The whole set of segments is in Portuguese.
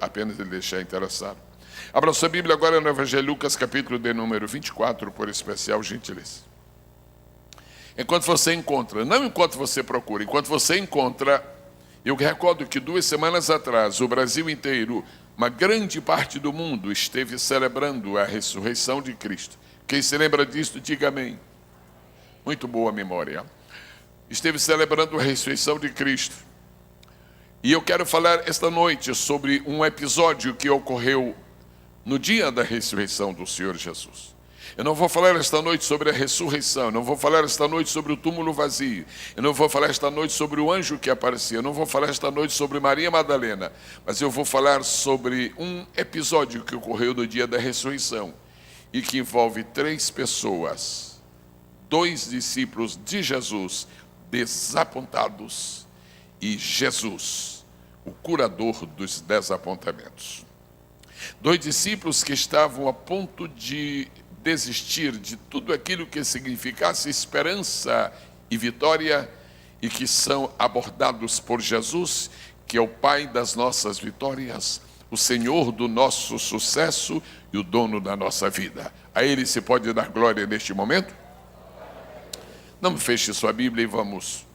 apenas ele deixar interessado. Abra sua Bíblia agora no Evangelho de Lucas, capítulo de número 24, por especial gentileza. Enquanto você encontra, não enquanto você procura, enquanto você encontra, eu recordo que 2 semanas atrás, o Brasil inteiro, uma grande parte do mundo esteve celebrando a ressurreição de Cristo. Quem se lembra disso, diga amém. Muito boa memória. Esteve celebrando a ressurreição de Cristo. E eu quero falar esta noite sobre um episódio que ocorreu no dia da ressurreição do Senhor Jesus. Eu não vou falar esta noite sobre a ressurreição, eu não vou falar esta noite sobre o túmulo vazio, eu não vou falar esta noite sobre o anjo que aparecia, eu não vou falar esta noite sobre Maria Madalena, mas eu vou falar sobre um episódio que ocorreu no dia da ressurreição e que envolve 3 pessoas, 2 discípulos de Jesus desapontados e Jesus, o curador dos desapontamentos. 2 discípulos que estavam a ponto de desistir de tudo aquilo que significasse esperança e vitória e que são abordados por Jesus, que é o Pai das nossas vitórias, o Senhor do nosso sucesso e o dono da nossa vida. A Ele se pode dar glória neste momento? Não feche sua Bíblia e vamos.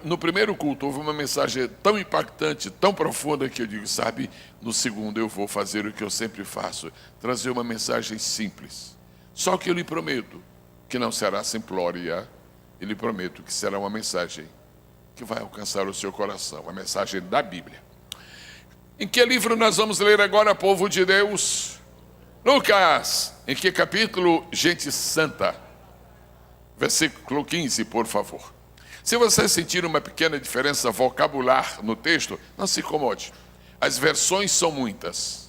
No primeiro culto houve uma mensagem tão impactante, tão profunda, que eu digo, sabe, no segundo eu vou fazer o que eu sempre faço, trazer uma mensagem simples. Só que eu lhe prometo que não será simplória, eu lhe prometo que será uma mensagem que vai alcançar o seu coração, a mensagem da Bíblia. Em que livro nós vamos ler agora, povo de Deus? Lucas, em que capítulo, gente santa? Versículo 15, por favor. Se você sentir uma pequena diferença vocabular no texto, não se incomode. As versões são muitas.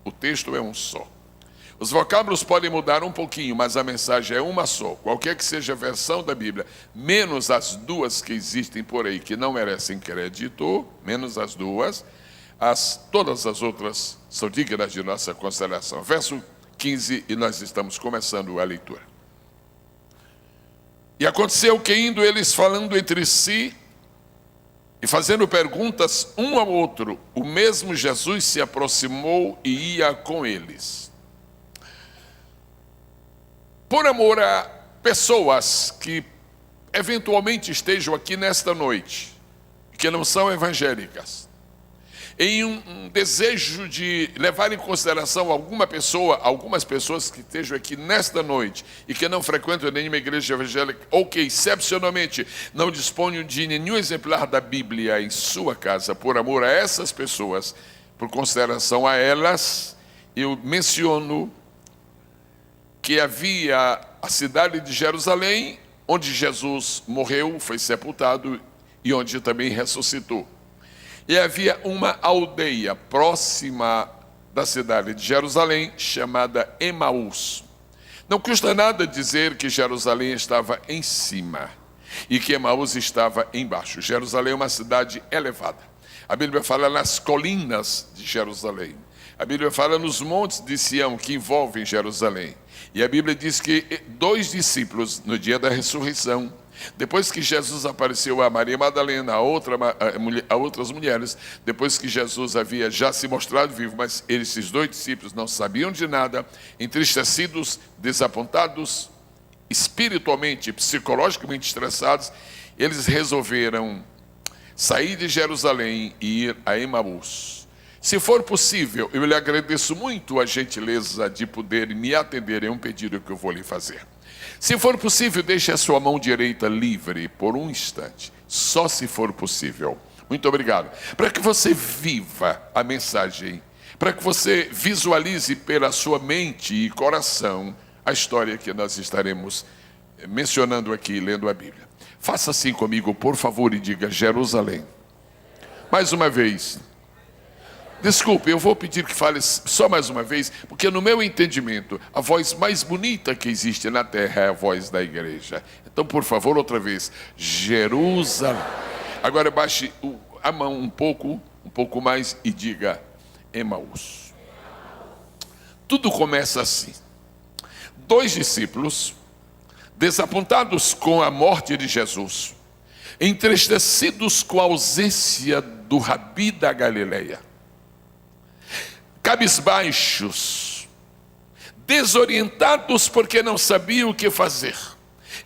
O texto é um só. Os vocábulos podem mudar um pouquinho, mas a mensagem é uma só. Qualquer que seja a versão da Bíblia, menos as 2 que existem por aí, que não merecem crédito, menos as 2, todas as outras são dignas de nossa consideração. Verso 15, e nós estamos começando a leitura. E aconteceu que, indo eles falando entre si e fazendo perguntas um ao outro, o mesmo Jesus se aproximou e ia com eles. Por amor a pessoas que eventualmente estejam aqui nesta noite, que não são evangélicas, em um desejo de levar em consideração algumas pessoas que estejam aqui nesta noite e que não frequentam nenhuma igreja evangélica ou que excepcionalmente não disponham de nenhum exemplar da Bíblia em sua casa, por amor a essas pessoas, por consideração a elas, eu menciono que havia a cidade de Jerusalém, onde Jesus morreu, foi sepultado e onde também ressuscitou. E havia uma aldeia próxima da cidade de Jerusalém, chamada Emaús. Não custa nada dizer que Jerusalém estava em cima e que Emaús estava embaixo. Jerusalém é uma cidade elevada. A Bíblia fala nas colinas de Jerusalém. A Bíblia fala nos montes de Sião que envolvem Jerusalém. E a Bíblia diz que 2 discípulos, no dia da ressurreição, depois que Jesus apareceu a Maria Madalena, a outras mulheres, depois que Jesus havia já se mostrado vivo, mas esses 2 discípulos não sabiam de nada, entristecidos, desapontados, espiritualmente, psicologicamente estressados, eles resolveram sair de Jerusalém e ir a Emaús. Se for possível, eu lhe agradeço muito a gentileza de poder me atender em um pedido que eu vou lhe fazer. Se for possível, deixe a sua mão direita livre por um instante. Só se for possível. Muito obrigado. Para que você viva a mensagem, para que você visualize pela sua mente e coração a história que nós estaremos mencionando aqui, lendo a Bíblia. Faça assim comigo, por favor, e diga Jerusalém. Mais uma vez. Desculpe, eu vou pedir que fale só mais uma vez, porque no meu entendimento, a voz mais bonita que existe na terra é a voz da igreja. Então, por favor, outra vez, Jerusalém. Agora baixe a mão um pouco mais e diga Emaús. Tudo começa assim. 2 discípulos, desapontados com a morte de Jesus, entristecidos com a ausência do Rabi da Galileia, cabisbaixos, desorientados porque não sabiam o que fazer.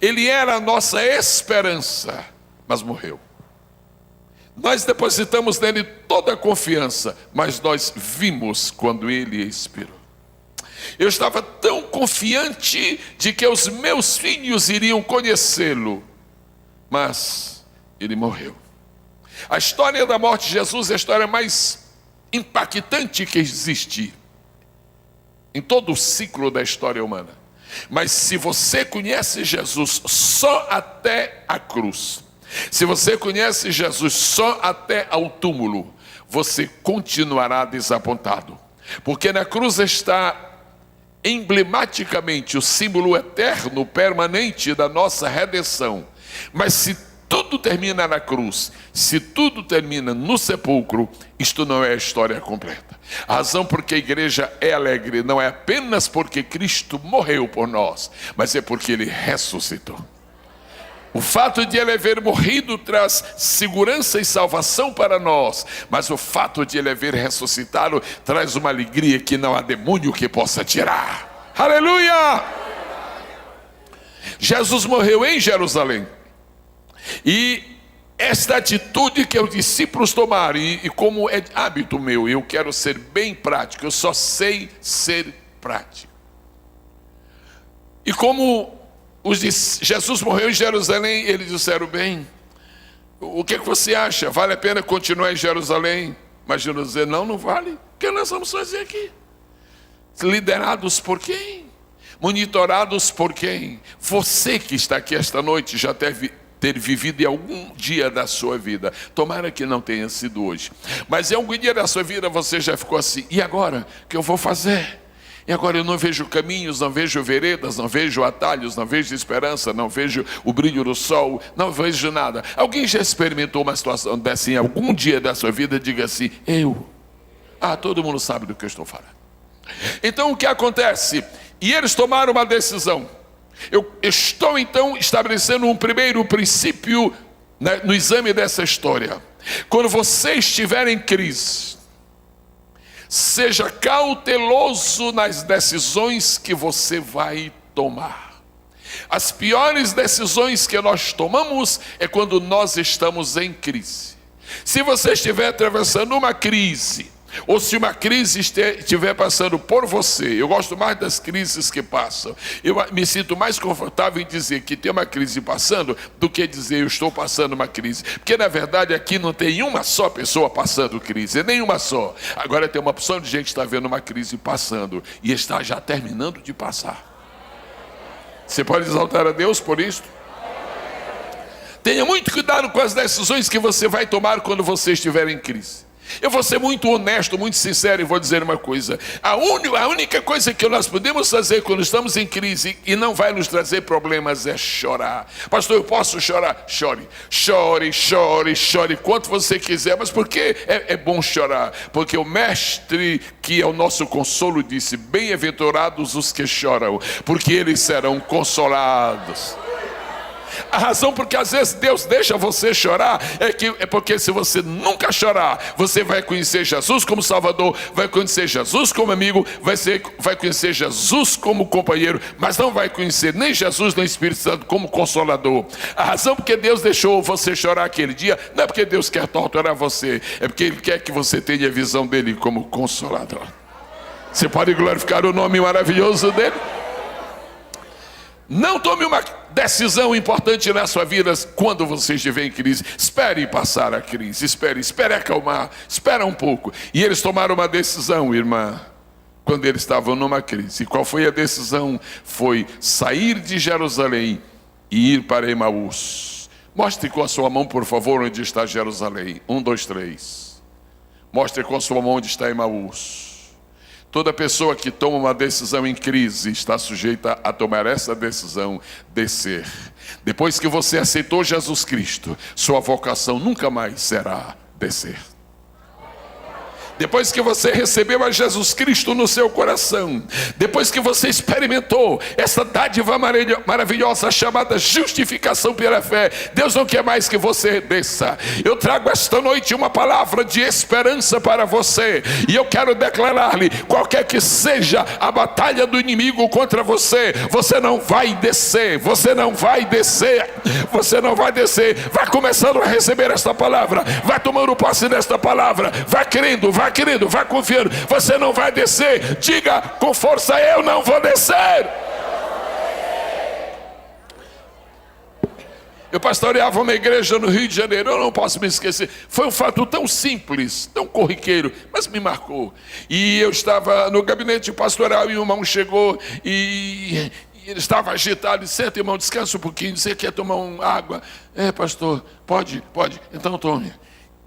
Ele era a nossa esperança, mas morreu. Nós depositamos nele toda a confiança, mas nós vimos quando ele expirou. Eu estava tão confiante de que os meus filhos iriam conhecê-lo, mas ele morreu. A história da morte de Jesus é a história mais impactante que existe em todo o ciclo da história humana. Mas se você conhece Jesus só até a cruz, se você conhece Jesus só até ao túmulo, você continuará desapontado. Porque na cruz está emblematicamente o símbolo eterno, permanente da nossa redenção. Mas se tudo termina na cruz, se tudo termina no sepulcro, isto não é a história completa. A razão por que a igreja é alegre não é apenas porque Cristo morreu por nós, mas é porque Ele ressuscitou. O fato de Ele haver morrido traz segurança e salvação para nós, mas o fato de Ele haver ressuscitado traz uma alegria que não há demônio que possa tirar. Aleluia! Jesus morreu em Jerusalém. E esta atitude que os discípulos tomaram, e como é hábito meu, eu quero ser bem prático, eu só sei ser prático. E como Jesus morreu em Jerusalém, eles disseram: bem, o que você acha? Vale a pena continuar em Jerusalém? Mas Jesus disse: não vale. O que nós vamos fazer aqui? Liderados por quem? Monitorados por quem? Você que está aqui esta noite já deve ter vivido em algum dia da sua vida. Tomara que não tenha sido hoje, mas em algum dia da sua vida você já ficou assim: e agora? O que eu vou fazer? E agora eu não vejo caminhos, não vejo veredas, não vejo atalhos, não vejo esperança, não vejo o brilho do sol, não vejo nada. Alguém já experimentou uma situação dessa em algum dia da sua vida? Diga assim: eu. Todo mundo sabe do que eu estou falando. Então o que acontece? E eles tomaram uma decisão. Eu estou então estabelecendo um primeiro princípio no exame dessa história. Quando você estiver em crise, seja cauteloso nas decisões que você vai tomar. As piores decisões que nós tomamos é quando nós estamos em crise. Se você estiver atravessando uma crise, ou se uma crise estiver passando por você, eu gosto mais das crises que passam. Eu me sinto mais confortável em dizer que tem uma crise passando do que dizer eu estou passando uma crise. Porque na verdade aqui não tem uma só pessoa passando crise, nenhuma só. Agora tem uma opção de gente que está vendo uma crise passando e está já terminando de passar. Você pode exaltar a Deus por isso? Tenha muito cuidado com as decisões que você vai tomar quando você estiver em crise. Eu vou ser muito honesto, muito sincero e vou dizer uma coisa: a única coisa que nós podemos fazer quando estamos em crise e não vai nos trazer problemas é chorar. Pastor, eu posso chorar? Chore, chore, chore, chore quanto você quiser. Mas por que é bom chorar? Porque o mestre, que é o nosso consolo, disse: bem-aventurados os que choram, porque eles serão consolados. A razão porque às vezes Deus deixa você chorar é porque se você nunca chorar, você vai conhecer Jesus como Salvador, vai conhecer Jesus como amigo, vai conhecer Jesus como companheiro, mas não vai conhecer nem Jesus nem Espírito Santo como Consolador. A razão porque Deus deixou você chorar aquele dia não é porque Deus quer torturar você, é porque Ele quer que você tenha a visão dele como Consolador. Você pode glorificar o nome maravilhoso dele? Não tome uma decisão importante na sua vida quando você estiver em crise. Espere passar a crise, espere acalmar, espera um pouco. E eles tomaram uma decisão, irmã, quando eles estavam numa crise. E qual foi a decisão? Foi sair de Jerusalém e ir para Emaús. Mostre com a sua mão, por favor, onde está Jerusalém. 1, 2, 3. Mostre com a sua mão onde está Emaús. Toda pessoa que toma uma decisão em crise está sujeita a tomar essa decisão, descer. Depois que você aceitou Jesus Cristo, sua vocação nunca mais será descer. depois que você recebeu a Jesus Cristo no seu coração, depois que você experimentou essa dádiva maravilhosa chamada justificação pela fé, Deus não quer mais que você desça. Eu trago esta noite uma palavra de esperança para você, e eu quero declarar-lhe: qualquer que seja a batalha do inimigo contra você, você não vai descer, você não vai descer, você não vai descer. Vai começando a receber esta palavra, vai tomando posse desta palavra, vai crendo, vai confiando. Você não vai descer. Diga com força: eu não vou descer. Eu pastoreava uma igreja no Rio de Janeiro, eu não posso me esquecer. Foi um fato tão simples, tão corriqueiro, mas me marcou. E eu estava no gabinete pastoral e o irmão chegou e ele estava agitado. Disse: senta, irmão, descansa um pouquinho. Você quer tomar uma água? É, pastor, pode, então tome.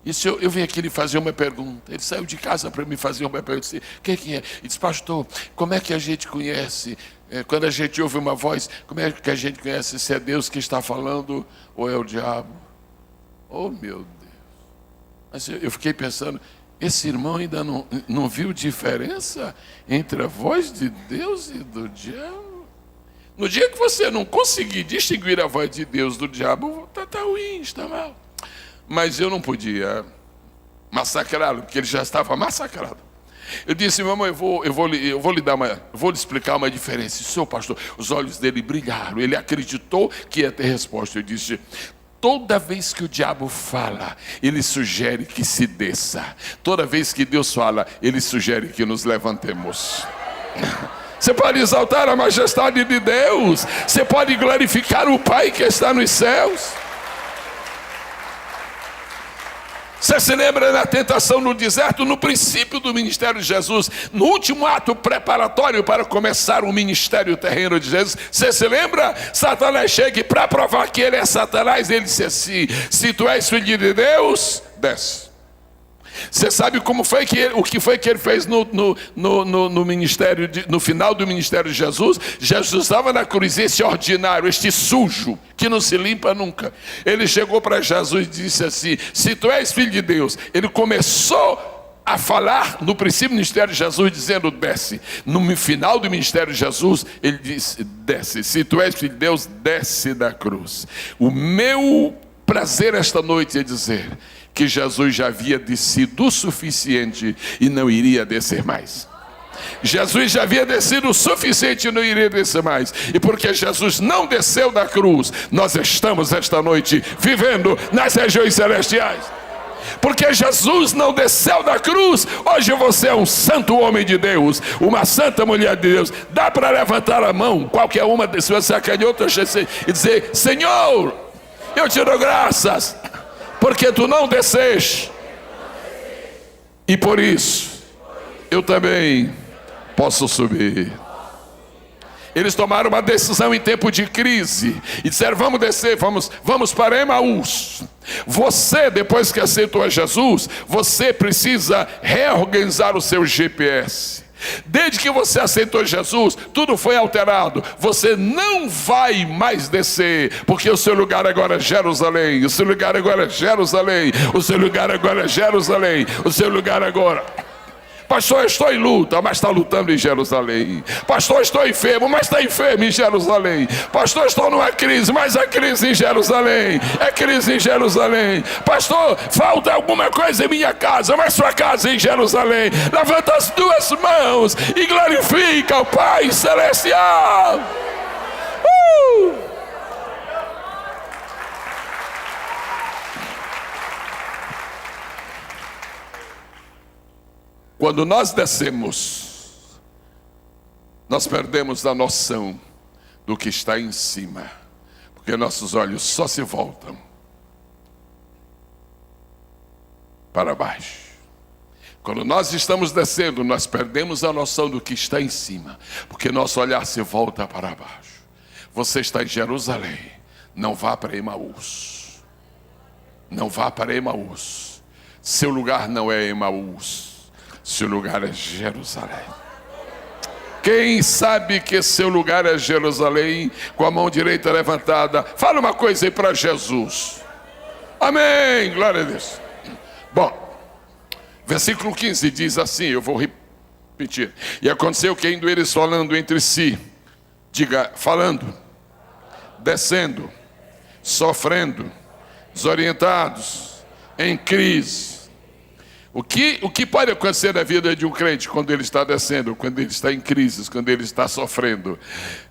Isso eu vim aqui lhe fazer uma pergunta. Ele saiu de casa para me fazer uma pergunta. Eu disse: quem é? Ele disse: pastor, como é que a gente conhece? Quando a gente ouve uma voz, como é que a gente conhece se é Deus que está falando ou é o diabo? Oh, meu Deus. Mas eu fiquei pensando, esse irmão ainda não viu diferença entre a voz de Deus e do diabo? No dia que você não conseguir distinguir a voz de Deus do diabo, está ruim, está mal. Mas eu não podia massacrá-lo, porque ele já estava massacrado. Eu disse: mamãe, eu vou lhe explicar uma diferença. Seu pastor, os olhos dele brilharam, ele acreditou que ia ter resposta. Eu disse: toda vez que o diabo fala, ele sugere que se desça. Toda vez que Deus fala, ele sugere que nos levantemos. Você pode exaltar a majestade de Deus, você pode glorificar o Pai que está nos céus. Você se lembra da tentação no deserto, no princípio do ministério de Jesus, no último ato preparatório para começar o ministério terreno de Jesus? Você se lembra? Satanás chega e, para provar que ele é Satanás, ele disse assim: se tu és filho de Deus, desce. Você sabe o que foi que ele fez no ministério, no final do ministério de Jesus? Jesus estava na cruz, esse ordinário, este sujo, que não se limpa nunca. Ele chegou para Jesus e disse assim: se tu és filho de Deus. Ele começou a falar no princípio do ministério de Jesus, dizendo: desce. No final do ministério de Jesus, ele disse: desce. Se tu és filho de Deus, desce da cruz. O meu prazer esta noite é dizer que Jesus já havia descido o suficiente e não iria descer mais. Jesus já havia descido o suficiente e não iria descer mais. E porque Jesus não desceu da cruz, nós estamos esta noite vivendo nas regiões celestiais. Porque Jesus não desceu da cruz, hoje você é um santo homem de Deus, uma santa mulher de Deus. Dá para levantar a mão, qualquer uma, se você acanhou e dizer: Senhor, eu te dou graças, porque tu não desceste, e por isso eu também posso subir. Eles tomaram uma decisão em tempo de crise e disseram: vamos descer, vamos para Emaús. Você, depois que aceitou a Jesus, você precisa reorganizar o seu GPS. Desde que você aceitou Jesus, tudo foi alterado. Você não vai mais descer, porque o seu lugar agora é Jerusalém. O seu lugar agora é Jerusalém. O seu lugar agora é Jerusalém. O seu lugar agora... Pastor, eu estou em luta, mas está lutando em Jerusalém. Pastor, estou enfermo, mas está enfermo em Jerusalém. Pastor, estou numa crise, mas há crise em Jerusalém. É crise em Jerusalém. Pastor, falta alguma coisa em minha casa, mas sua casa é em Jerusalém. Levanta as duas mãos e glorifica o Pai Celestial. Quando nós descemos, nós perdemos a noção do que está em cima, porque nossos olhos só se voltam para baixo. Quando nós estamos descendo, nós perdemos a noção do que está em cima, porque nosso olhar se volta para baixo. Você está em Jerusalém, não vá para Emaús. Não vá para Emaús. Seu lugar não é Emaús. Seu lugar é Jerusalém. Quem sabe que seu lugar é Jerusalém, com a mão direita levantada, fala uma coisa aí para Jesus. Amém, glória a Deus. Bom, Versículo 15 diz assim, eu vou repetir. E aconteceu que indo eles falando entre si, diga, falando, descendo, sofrendo, desorientados, em crise. O que pode acontecer na vida de um crente quando ele está descendo, quando ele está em crise, quando ele está sofrendo?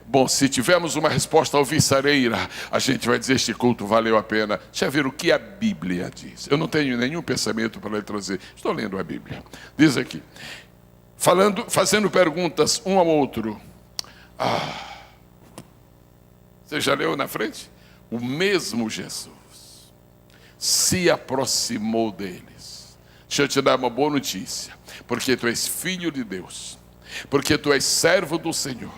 Bom, se tivermos uma resposta alvissareira, a gente vai dizer, este culto valeu a pena. Já viram o que a Bíblia diz? Eu não tenho nenhum pensamento para lhe trazer. Estou lendo a Bíblia. Diz aqui, fazendo perguntas um ao outro. Você já leu na frente? O mesmo Jesus se aproximou deles. Deixa eu te dar uma boa notícia. Porque tu és filho de Deus. Porque tu és servo do Senhor.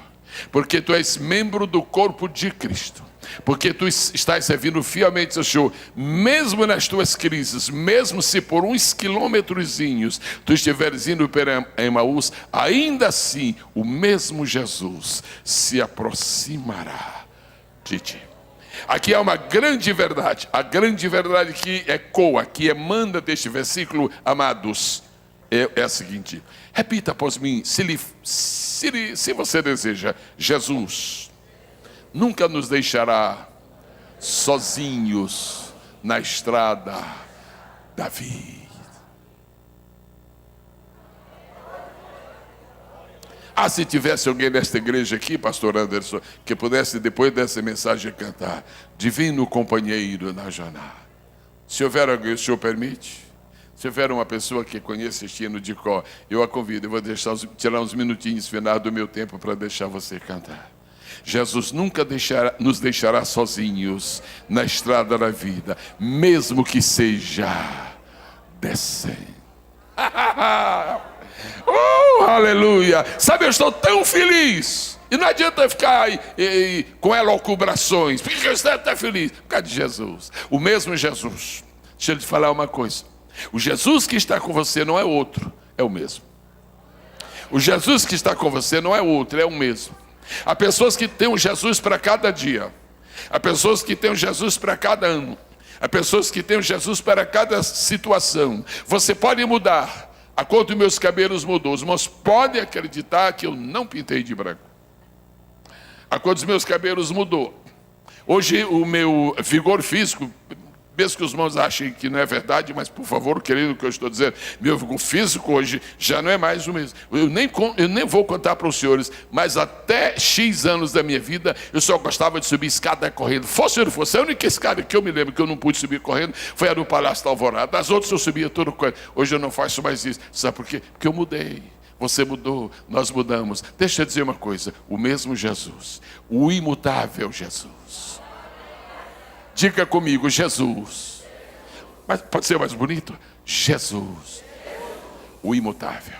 Porque tu és membro do corpo de Cristo. Porque tu estás servindo fielmente ao Senhor. Mesmo nas tuas crises, mesmo se por uns quilômetrozinhos tu estiveres indo para Emaús, ainda assim o mesmo Jesus se aproximará de ti. Aqui há uma grande verdade. A grande verdade que ecoa, que emana deste versículo, amados, é a seguinte. Repita após mim, se você deseja, Jesus nunca nos deixará sozinhos na estrada da vida. Se tivesse alguém nesta igreja aqui, pastor Anderson, que pudesse depois dessa mensagem cantar, divino companheiro na jornada. Se houver alguém, o senhor permite? Se houver uma pessoa que conhece este hino de cor, eu a convido, eu vou tirar uns minutinhos final do meu tempo para deixar você cantar. Jesus nunca nos deixará sozinhos na estrada da vida, mesmo que seja descendo. Aleluia! Sabe, eu estou tão feliz. E não adianta ficar aí, com elucubrações. Por que eu estou tão feliz? Por causa de Jesus. O mesmo Jesus. Deixa eu te falar uma coisa. O Jesus que está com você não é outro, é o mesmo. O Jesus que está com você não é outro, é o mesmo. Há pessoas que têm um Jesus para cada dia. Há pessoas que têm um Jesus para cada ano. Há pessoas que têm um Jesus para cada situação. Você pode mudar. A cor dos meus cabelos mudou. Os irmãos podem acreditar que eu não pintei de branco. A cor dos meus cabelos mudou. Hoje o meu vigor físico, mesmo que os irmãos achem que não é verdade, mas por favor, querido, o que eu estou dizendo, meu vigor físico hoje já não é mais o mesmo. Eu nem vou contar para os senhores, mas até X anos da minha vida, eu só gostava de subir escada correndo. Fosse ou não fosse, a única escada que eu me lembro que eu não pude subir correndo foi a do Palácio da Alvorada. Das outras eu subia tudo correndo. Hoje eu não faço mais isso. Sabe por quê? Porque eu mudei. Você mudou, nós mudamos. Deixa eu dizer uma coisa, o mesmo Jesus, o imutável Jesus. Diga comigo, Jesus. Mas pode ser mais bonito? Jesus, o imutável.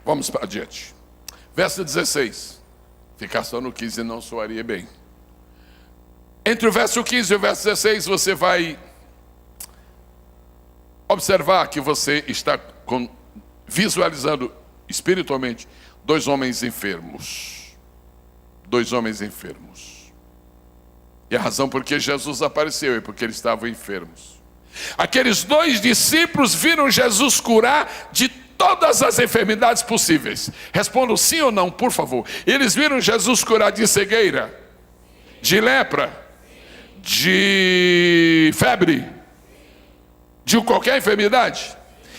Vamos para adiante. Verso 16. Ficar só no 15 não soaria bem. Entre o verso 15 e o verso 16, você vai observar que você está visualizando espiritualmente dois homens enfermos. Dois homens enfermos. E a razão por que Jesus apareceu é porque eles estavam enfermos. Aqueles dois discípulos viram Jesus curar de todas as enfermidades possíveis. Respondam sim ou não, por favor. Eles viram Jesus curar de cegueira, de lepra, de febre, de qualquer enfermidade.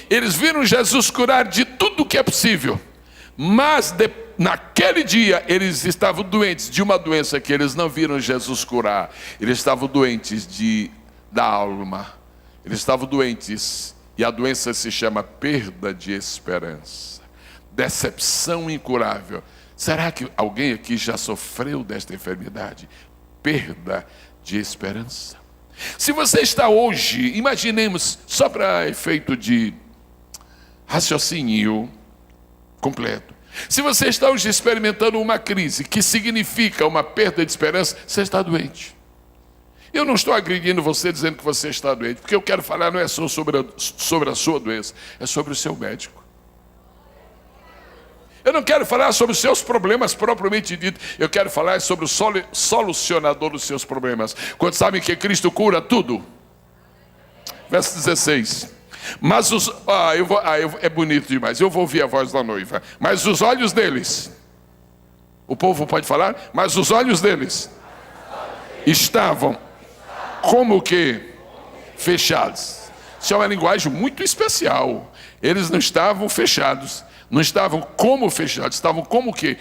Eles viram Jesus curar de tudo que é possível. Mas naquele dia eles estavam doentes de uma doença que eles não viram Jesus curar. Eles estavam doentes da alma. Eles estavam doentes. E a doença se chama perda de esperança. Decepção incurável. Será que alguém aqui já sofreu desta enfermidade? Perda de esperança. Se você está hoje, imaginemos, só para efeito de raciocínio completo. Se você está hoje experimentando uma crise, que significa uma perda de esperança, você está doente. Eu não estou agredindo você dizendo que você está doente, porque eu quero falar não é só sobre a sua doença, é sobre o seu médico. Eu não quero falar sobre os seus problemas propriamente dito. Eu quero falar sobre o solucionador dos seus problemas. Quando sabem que Cristo cura tudo. Verso 16. Mas os... é bonito demais. Eu vou ouvir a voz da noiva. Mas os olhos deles... O povo pode falar? Mas os olhos deles estavam como que fechados. Isso é uma linguagem muito especial. Eles não estavam fechados. Não estavam como fechados, estavam como que...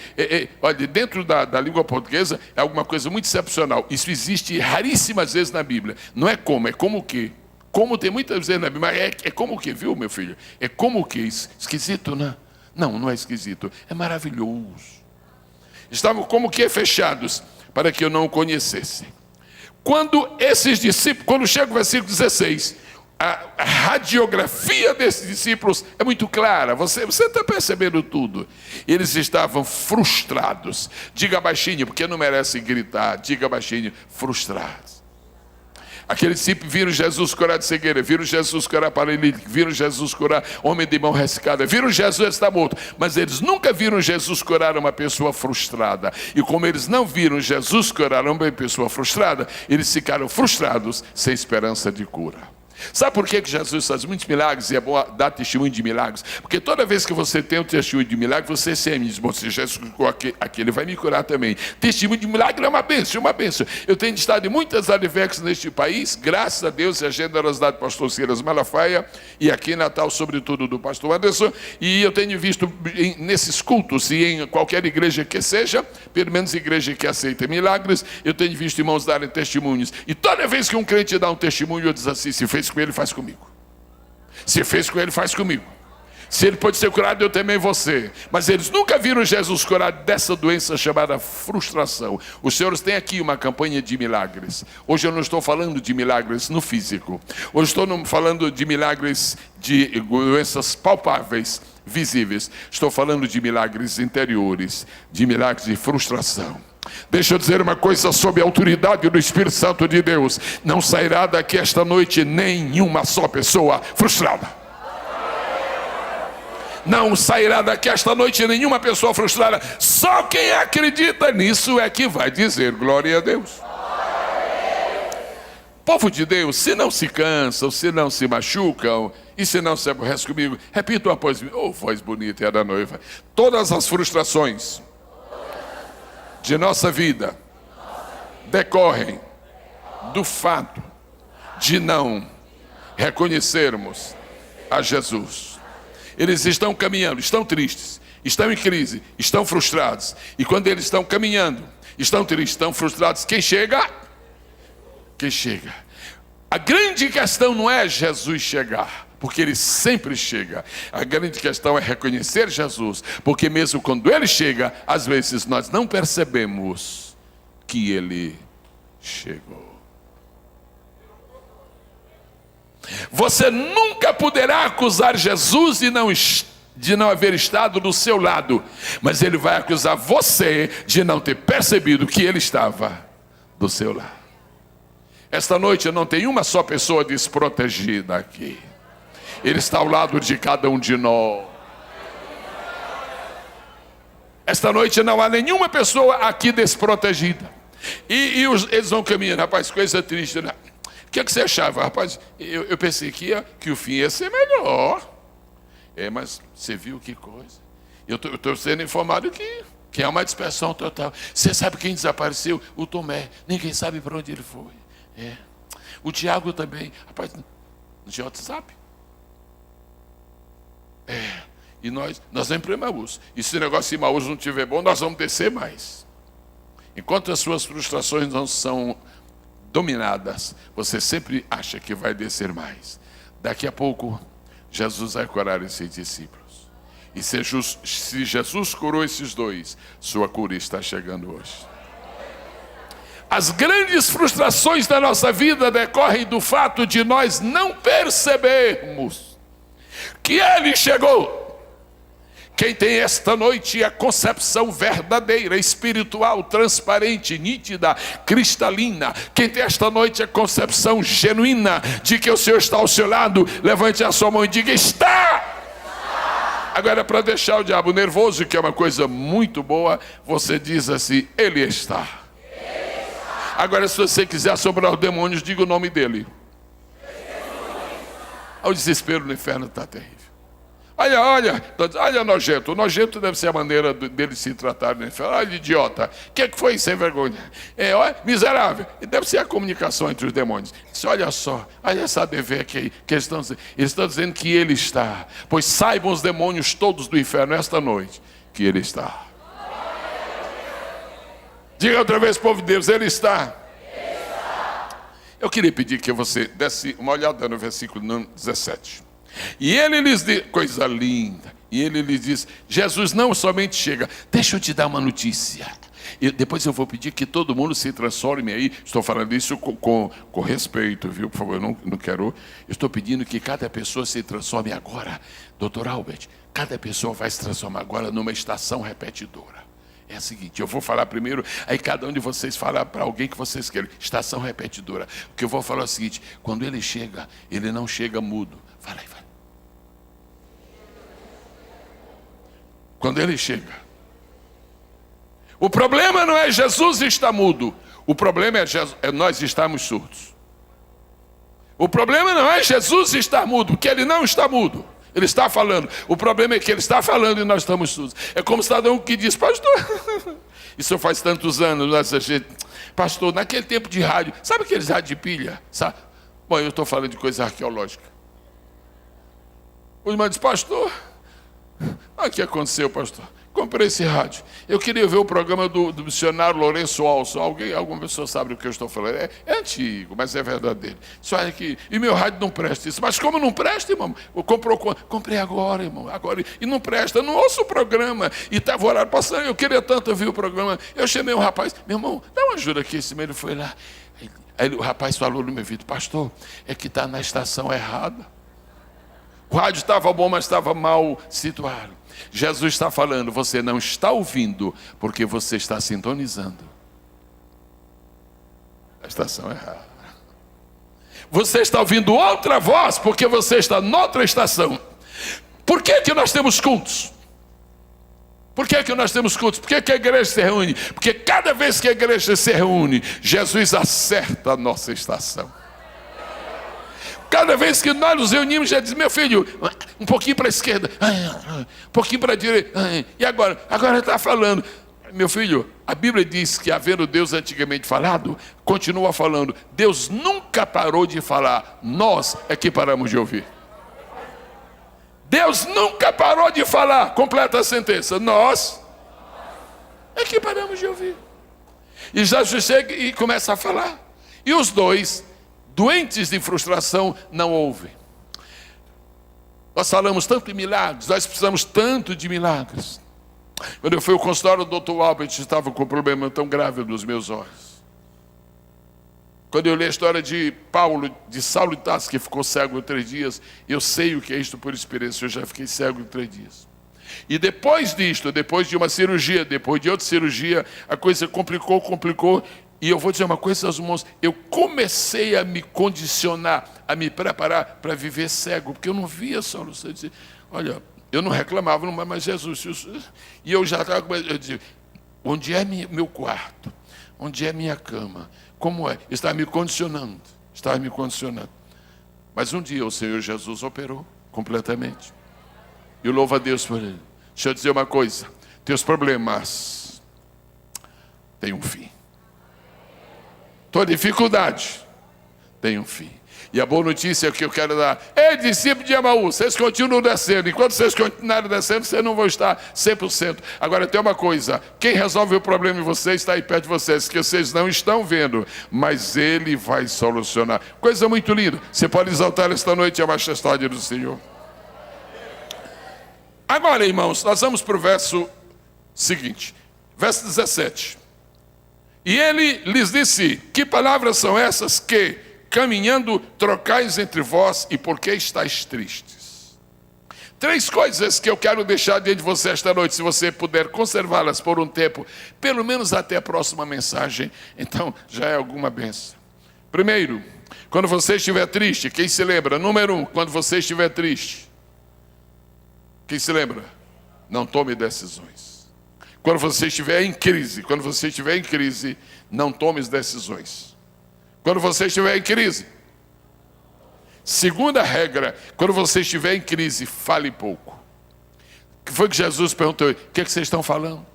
olha, dentro da língua portuguesa é alguma coisa muito excepcional. Isso existe raríssimas vezes na Bíblia. Não é como, é como que. Como tem muitas vezes na Bíblia, mas é como que, viu, meu filho? É como que. Esquisito, né? Não, não é esquisito. É maravilhoso. Estavam como que fechados, para que eu não o conhecesse. Quando esses discípulos, quando chega o versículo 16... A radiografia desses discípulos é muito clara. Você está percebendo tudo. Eles estavam frustrados. Diga baixinho, porque não merece gritar. Diga baixinho, frustrados. Aqueles discípulos viram Jesus curar de cegueira, viram Jesus curar paralítico, viram Jesus curar homem de mão ressecada, viram Jesus estar morto. Mas eles nunca viram Jesus curar uma pessoa frustrada. E como eles não viram Jesus curar uma pessoa frustrada, eles ficaram frustrados, sem esperança de cura. Sabe por que Jesus faz muitos milagres e é bom dar testemunho de milagres? Porque toda vez que você tem um testemunho de milagre, você sempre diz, bom, se Jesus curou aqui, ele vai me curar também. Testemunho de milagre é uma bênção, uma bênção. Eu tenho estado em muitas advexas neste país, graças a Deus e a generosidade do pastor Silas Malafaia, e aqui em Natal, sobretudo do pastor Anderson, e eu tenho visto nesses cultos, e em qualquer igreja que seja, pelo menos igreja que aceita milagres, eu tenho visto irmãos darem testemunhos. E toda vez que um crente dá um testemunho, eu diz assim, se fez com ele, faz comigo. Se fez com ele, faz comigo. Se ele pode ser curado, eu também vou ser. Mas eles nunca viram Jesus curado dessa doença chamada frustração. Os senhores têm aqui uma campanha de milagres. Hoje eu não estou falando de milagres no físico. Hoje estou falando de milagres de doenças palpáveis, visíveis. Estou falando de milagres interiores, de milagres de frustração. Deixa eu dizer uma coisa sob a autoridade do Espírito Santo de Deus. Não sairá daqui esta noite nenhuma só pessoa frustrada. Não sairá daqui esta noite nenhuma pessoa frustrada. Só quem acredita nisso é que vai dizer glória a Deus. Povo de Deus, se não se cansam, se não se machucam e se não se aborrecem comigo, repito após mim. Oh, voz bonita é a da noiva. Todas as frustrações de nossa vida decorrem do fato de não reconhecermos a Jesus. Eles estão caminhando, estão tristes, estão em crise, estão frustrados. E quando eles estão caminhando, estão tristes, estão frustrados, quem chega? Quem chega? A grande questão não é Jesus chegar, porque ele sempre chega. A grande questão é reconhecer Jesus, porque mesmo quando ele chega, às vezes nós não percebemos que ele chegou. Você nunca poderá acusar Jesus de não haver estado do seu lado, mas ele vai acusar você de não ter percebido que ele estava do seu lado. Esta noite não tem uma só pessoa desprotegida aqui. Ele está ao lado de cada um de nós. Esta noite não há nenhuma pessoa aqui desprotegida. Eles vão caminhando, rapaz, coisa triste, né? O que você achava, rapaz? Eu pensei que o fim ia ser melhor. Mas você viu que coisa? Eu estou sendo informado que é uma dispersão total. Você sabe quem desapareceu? O Tomé. Ninguém sabe para onde ele foi. O Tiago também. Rapaz, não tinha WhatsApp. E nós vamos para Emaús. E se o negócio de Emaús não estiver bom, nós vamos descer mais. Enquanto as suas frustrações não são dominadas, você sempre acha que vai descer mais. Daqui a pouco, Jesus vai curar esses discípulos. E se Jesus curou esses dois, sua cura está chegando hoje. As grandes frustrações da nossa vida decorrem do fato de nós não percebermos que Ele chegou. Quem tem esta noite a concepção verdadeira, espiritual, transparente, nítida, cristalina. Quem tem esta noite a concepção genuína de que o Senhor está ao seu lado, levante a sua mão e diga: está! Agora, para deixar o diabo nervoso, que é uma coisa muito boa, você diz assim: ele está. Agora, se você quiser assombrar os demônios, diga o nome dele. O desespero no inferno está terrível. Olha nojento. O nojento deve ser a maneira dele se tratar no inferno. Olha, idiota. O que foi sem vergonha? Olha, miserável. E deve ser a comunicação entre os demônios. Diz, olha só, olha essa dever aqui que eles estão dizendo. Eles estão dizendo que ele está. Pois saibam os demônios todos do inferno esta noite que ele está. Diga outra vez, povo de Deus, ele está. Eu queria pedir que você desse uma olhada no versículo 17. E ele lhes diz, coisa linda, e ele lhes diz, Jesus não somente chega, deixa eu te dar uma notícia. Depois eu vou pedir que todo mundo se transforme aí, estou falando isso com respeito, viu, por favor, eu não quero, eu estou pedindo que cada pessoa se transforme agora, Dr. Albert, cada pessoa vai se transformar agora numa estação repetidora. É o seguinte, eu vou falar primeiro, aí cada um de vocês fala para alguém que vocês querem, estação repetidora. O que eu vou falar é o seguinte, quando ele chega, ele não chega mudo. Fala aí, vai. Quando ele chega. O problema não é Jesus estar mudo, o problema é nós estarmos surdos. O problema não é Jesus estar mudo, porque ele não está mudo. Ele está falando. O problema é que ele está falando e nós estamos surdos. É como cidadão que diz, pastor, isso faz tantos anos, essa gente, pastor, naquele tempo de rádio, sabe aqueles rádios de pilha? Sabe? Bom, eu estou falando de coisa arqueológica. O irmão diz, pastor, o que aconteceu, pastor? Comprei esse rádio. Eu queria ver o programa do missionário Lourenço Alço. Alguma pessoa sabe o que eu estou falando? É antigo, mas é verdadeiro. Só é que, e meu rádio não presta isso. Mas como não presta, irmão? Comprei agora, irmão. Agora, e não presta, não ouço o programa. E estava o horário passando, eu queria tanto ouvir o programa. Eu chamei um rapaz, meu irmão, dá uma ajuda aqui. Esse menino foi lá. Aí o rapaz falou no meu ouvido, pastor, é que está na estação errada. O rádio estava bom, mas estava mal situado. Jesus está falando, você não está ouvindo, porque você está sintonizando a estação errada. Você está ouvindo outra voz, porque você está noutra estação. Por que nós temos cultos? Por que nós temos cultos? Por que a igreja se reúne? Porque cada vez que a igreja se reúne, Jesus acerta a nossa estação. Cada vez que nós nos reunimos, já diz, meu filho, um pouquinho para a esquerda, um pouquinho para a direita, e agora? Agora está falando. Meu filho, a Bíblia diz que havendo Deus antigamente falado, continua falando. Deus nunca parou de falar, nós é que paramos de ouvir. Deus nunca parou de falar, completa a sentença, nós é que paramos de ouvir. E Jesus chega e começa a falar. E os dois, doentes de frustração, não ouvem. Nós falamos tanto em milagres, nós precisamos tanto de milagres. Quando eu fui ao consultório do Dr. Albert, estava com um problema tão grave nos meus olhos. Quando eu li a história de Saulo de Tarso, que ficou cego em 3 dias, eu sei o que é isto por experiência, eu já fiquei cego em 3 dias. E depois disto, depois de uma cirurgia, depois de outra cirurgia, a coisa complicou. E eu vou dizer uma coisa aos irmãos, eu comecei a me condicionar, a me preparar para viver cego, porque eu não via solução. Eu dizia, olha, eu não reclamava, mas Jesus, e eu já estava, eu dizia, onde é meu quarto? Onde é minha cama? Como é? Estava me condicionando. Mas um dia o Senhor Jesus operou completamente. E eu louvo a Deus por ele. Deixa eu dizer uma coisa, teus problemas têm um fim. Tua dificuldade tem um fim. E a boa notícia que eu quero dar, discípulo de Emaús, vocês continuam descendo. Enquanto vocês continuarem descendo, vocês não vão estar 100%. Agora tem uma coisa, quem resolve o problema de vocês está aí perto de vocês, que vocês não estão vendo, mas Ele vai solucionar. Coisa muito linda. Você pode exaltar esta noite a majestade do Senhor. Agora, irmãos, nós vamos para o verso seguinte, verso 17. E ele lhes disse, que palavras são essas que, caminhando, trocais entre vós, e por que estáis tristes? 3 coisas que eu quero deixar diante de você esta noite, se você puder conservá-las por um tempo, pelo menos até a próxima mensagem, então já é alguma bênção. Primeiro, quando você estiver triste, quem se lembra? Número 1, quando você estiver triste, Quem se lembra? Não tome decisões. Quando você estiver em crise, não tome decisões. Quando você estiver em crise. Segunda regra, quando você estiver em crise, fale pouco. O que foi que Jesus perguntou? O que é que vocês estão falando?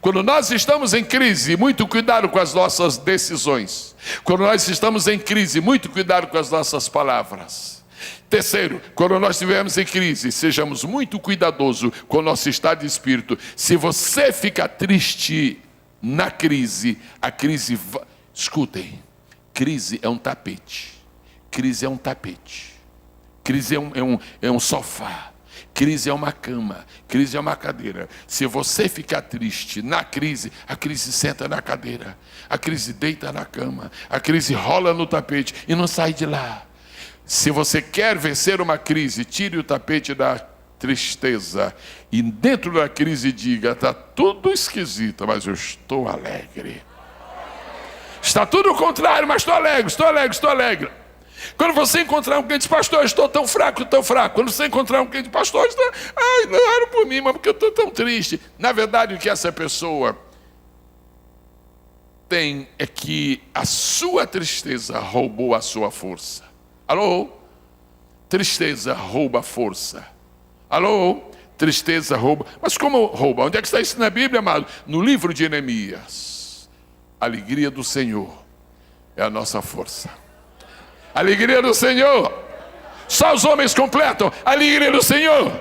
Quando nós estamos em crise, muito cuidado com as nossas decisões. Quando nós estamos em crise, muito cuidado com as nossas palavras. Terceiro, quando nós estivermos em crise, sejamos muito cuidadosos com o nosso estado de espírito. Se você fica triste na crise, a crise... Escutem, crise é um tapete. Crise é um tapete. Crise é um sofá. Crise é uma cama. Crise é uma cadeira. Se você ficar triste na crise, a crise senta na cadeira. A crise deita na cama. A crise rola no tapete e não sai de lá. Se você quer vencer uma crise, tire o tapete da tristeza. E dentro da crise diga, está tudo esquisito, mas eu estou alegre. Está tudo o contrário, mas estou alegre. Quando você encontrar um crente, pastor, estou tão fraco. Quando você encontrar um crente, pastor, não era por mim, mas porque eu estou tão triste. Na verdade, o que essa pessoa tem é que a sua tristeza roubou a sua força. Alô? Tristeza rouba força. Alô? Tristeza rouba. Mas como rouba? Onde é que está isso na Bíblia, amado? No livro de Neemias. A alegria do Senhor é a nossa força. Alegria do Senhor. Só os homens completam. Alegria do Senhor.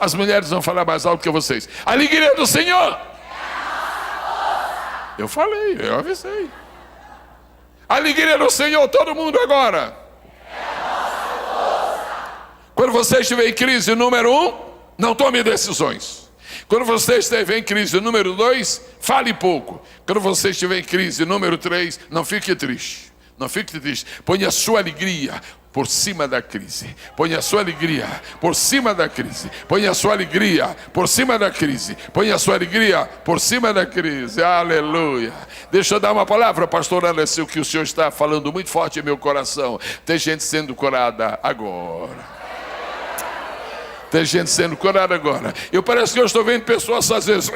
As mulheres vão falar mais alto que vocês. Alegria do Senhor. Eu falei, eu avisei. Alegria do Senhor, todo mundo agora. Quando você estiver em crise, número 1, não tome decisões. Quando você estiver em crise, número 2, fale pouco. Quando você estiver em crise, número 3, não fique triste. Não fique triste. Ponha a sua alegria por cima da crise. Ponha a sua alegria por cima da crise. Ponha a sua alegria por cima da crise. Ponha a sua alegria por cima da crise. Aleluia. Deixa eu dar uma palavra, pastor Anderson, que o Senhor está falando muito forte em meu coração. Tem gente sendo curada agora. Tem gente sendo curada agora. Eu parece que eu estou vendo pessoas às vezes...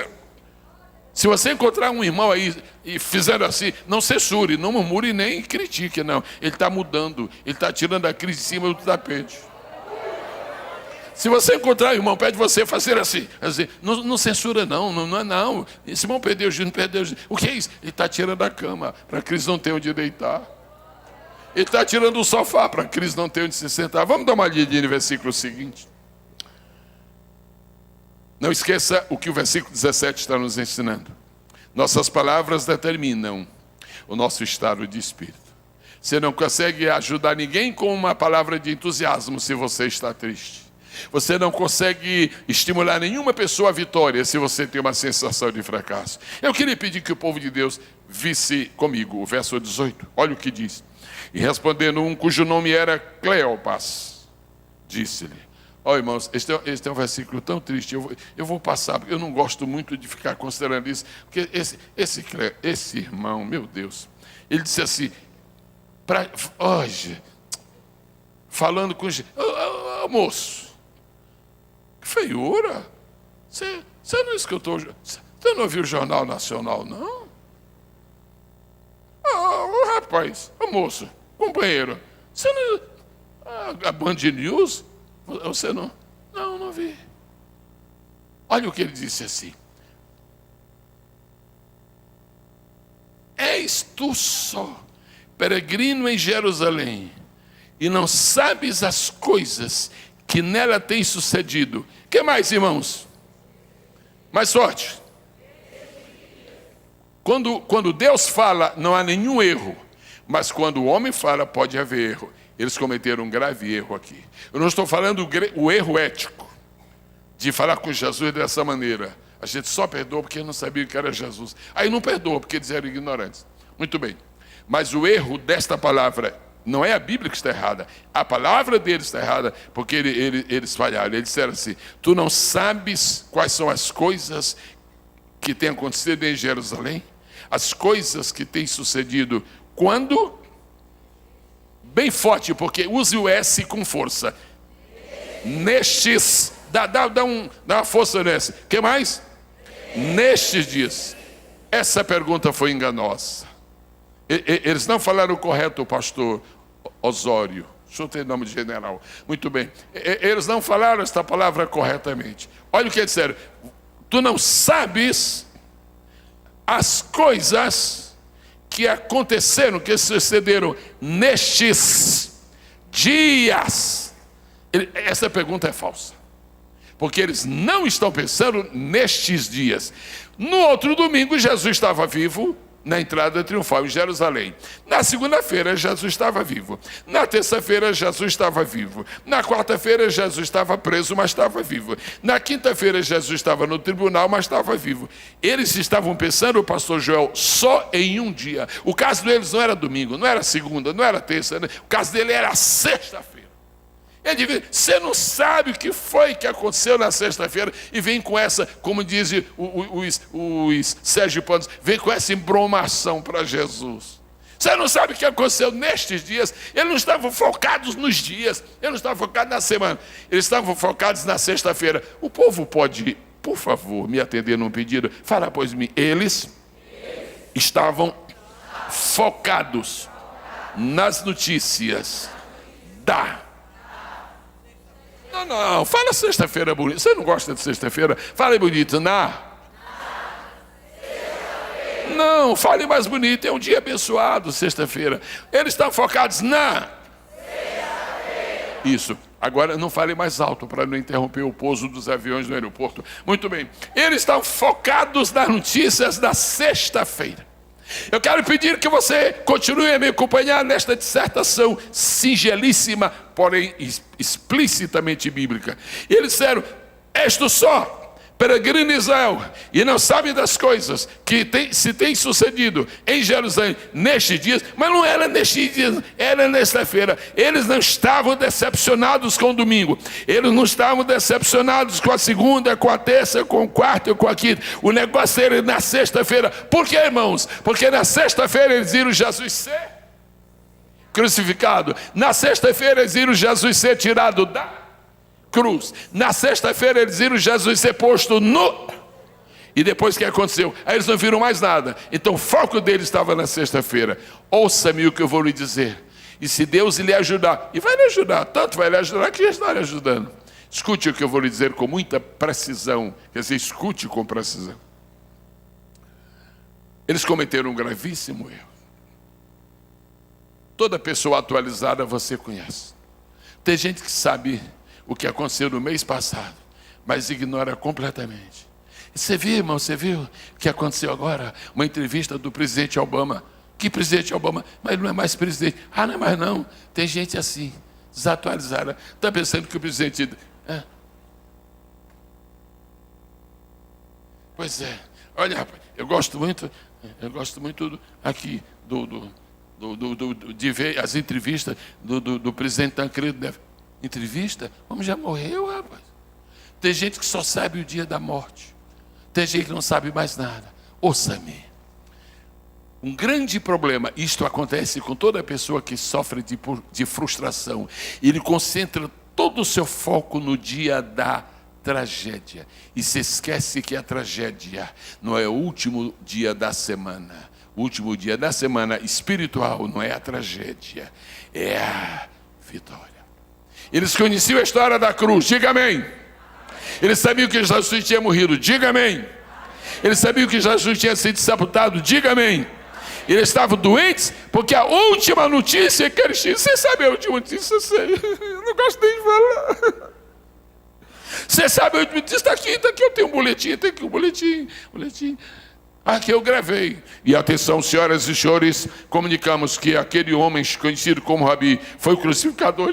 Se você encontrar um irmão aí e fizer assim, não censure, não murmure nem critique, não. Ele está mudando, ele está tirando a crise de cima do tapete. Se você encontrar um irmão, pede você fazer assim, não censura não é não. Esse irmão perdeu o juízo, não perdeu o juízo. O que é isso? Ele está tirando a cama, para a crise não ter onde deitar. Ele está tirando o sofá, para a crise não ter onde se sentar. Vamos dar uma olhadinha no versículo seguinte. Não esqueça o que o versículo 17 está nos ensinando. Nossas palavras determinam o nosso estado de espírito. Você não consegue ajudar ninguém com uma palavra de entusiasmo se você está triste. Você não consegue estimular nenhuma pessoa à vitória se você tem uma sensação de fracasso. Eu queria pedir que o povo de Deus visse comigo o verso 18. Olha o que diz. E respondendo um cujo nome era Cleopas, disse-lhe. Ó, irmãos, este é um versículo tão triste, eu vou passar, porque eu não gosto muito de ficar considerando isso, porque esse irmão, meu Deus, ele disse assim, hoje, falando com gente, moço, que feiura, você não escutou, você não ouviu o Jornal Nacional, não? Rapaz, moço, companheiro, você não, a Band News... Você não? Não vi. Olha o que ele disse assim. És tu só, peregrino em Jerusalém, e não sabes as coisas que nela têm sucedido. O que mais, irmãos? Mais forte. Quando Deus fala, não há nenhum erro. Mas quando o homem fala, pode haver erro. Eles cometeram um grave erro aqui. Eu não estou falando o erro ético de falar com Jesus dessa maneira. A gente só perdoa porque não sabia que era Jesus. Aí não perdoa porque eles eram ignorantes. Muito bem. Mas o erro desta palavra, não é a Bíblia que está errada. A palavra deles está errada porque eles falharam. Eles disseram assim, tu não sabes quais são as coisas que têm acontecido em Jerusalém? As coisas que têm sucedido quando... Bem forte, porque use o S com força. Nestes, dá uma força nesse. Que mais? Nestes dias. Essa pergunta foi enganosa. Eles não falaram correto, pastor Osório. Deixa eu ter nome de general. Muito bem. Eles não falaram esta palavra corretamente. Olha o que eles disseram. Tu não sabes as coisas que aconteceram, que sucederam nestes dias. Essa pergunta é falsa. Porque eles não estão pensando nestes dias. No outro domingo, Jesus estava vivo na entrada triunfal em Jerusalém. Na segunda-feira, Jesus estava vivo. Na terça-feira, Jesus estava vivo. Na quarta-feira, Jesus estava preso, mas estava vivo. Na quinta-feira, Jesus estava no tribunal, mas estava vivo. Eles estavam pensando, pastor Joel, só em um dia. O caso deles não era domingo, não era segunda, não era terça. O caso dele era sexta-feira. Ele diz, você não sabe o que foi que aconteceu na sexta-feira e vem com essa, como dizem os sergipanos, vem com essa embromação para Jesus. Você não sabe o que aconteceu nestes dias. Eles não estavam focados nos dias, eles não estavam focados na semana, eles estavam focados na sexta-feira. O povo pode, por favor, me atender num pedido? Fala, pois, eles estavam focados nas notícias da... Não, fala sexta-feira bonito. Você não gosta de sexta-feira? Fale bonito, Não, fale mais bonito. É um dia abençoado, sexta-feira. Eles estão focados na sexta-feira. Isso. Agora não fale mais alto para não interromper o pouso dos aviões no aeroporto. Muito bem. Eles estão focados nas notícias da sexta-feira. Eu quero pedir que você continue a me acompanhar nesta dissertação singelíssima, porém explicitamente bíblica. E eles disseram, isto só, peregrino Israel, e não sabe das coisas que se tem sucedido em Jerusalém nestes dias, mas não era nestes dias, era nesta-feira. Eles não estavam decepcionados com o domingo, eles não estavam decepcionados com a segunda, com a terça, com a quarta, com a quinta. O negócio era na sexta-feira. Por quê, irmãos? Porque na sexta-feira eles viram Jesus ser crucificado, na sexta-feira eles viram Jesus ser tirado da cruz. Na sexta-feira eles viram Jesus ser posto no... E depois o que aconteceu? Aí eles não viram mais nada. Então o foco deles estava na sexta-feira. Ouça-me o que eu vou lhe dizer. E se Deus lhe ajudar, e vai lhe ajudar, tanto vai lhe ajudar que já está lhe ajudando. Escute o que eu vou lhe dizer com muita precisão. Quer dizer, escute com precisão. Eles cometeram um gravíssimo erro. Toda pessoa atualizada você conhece. Tem gente que sabe o que aconteceu no mês passado, mas ignora completamente. E você viu, irmão, você viu o que aconteceu agora? Uma entrevista do presidente Obama. Que presidente Obama? Mas ele não é mais presidente. Ah, não é mais não. Tem gente assim, desatualizada. Está pensando que o presidente... Pois é. Olha, rapaz, eu gosto muito aqui de ver as entrevistas do presidente Tancredo. Entrevista? O homem já morreu, rapaz. Tem gente que só sabe o dia da morte. Tem gente que não sabe mais nada. Ouça-me. Um grande problema, isto acontece com toda pessoa que sofre de frustração. Ele concentra todo o seu foco no dia da tragédia. E se esquece que a tragédia não é o último dia da semana. O último dia da semana espiritual não é a tragédia, é a vitória. Eles conheciam a história da cruz, diga amém. Eles sabiam que Jesus tinha morrido, diga amém. Eles sabiam que Jesus tinha sido sepultado, diga amém. Eles estavam doentes porque a última notícia que eles tinham, você sabe a última notícia? Eu não gosto nem de falar. Você sabe a última notícia? Está aqui, eu tenho um boletim, tem aqui um boletim. Aqui eu gravei. E atenção, senhoras e senhores, comunicamos que aquele homem conhecido como Rabi foi o crucificador.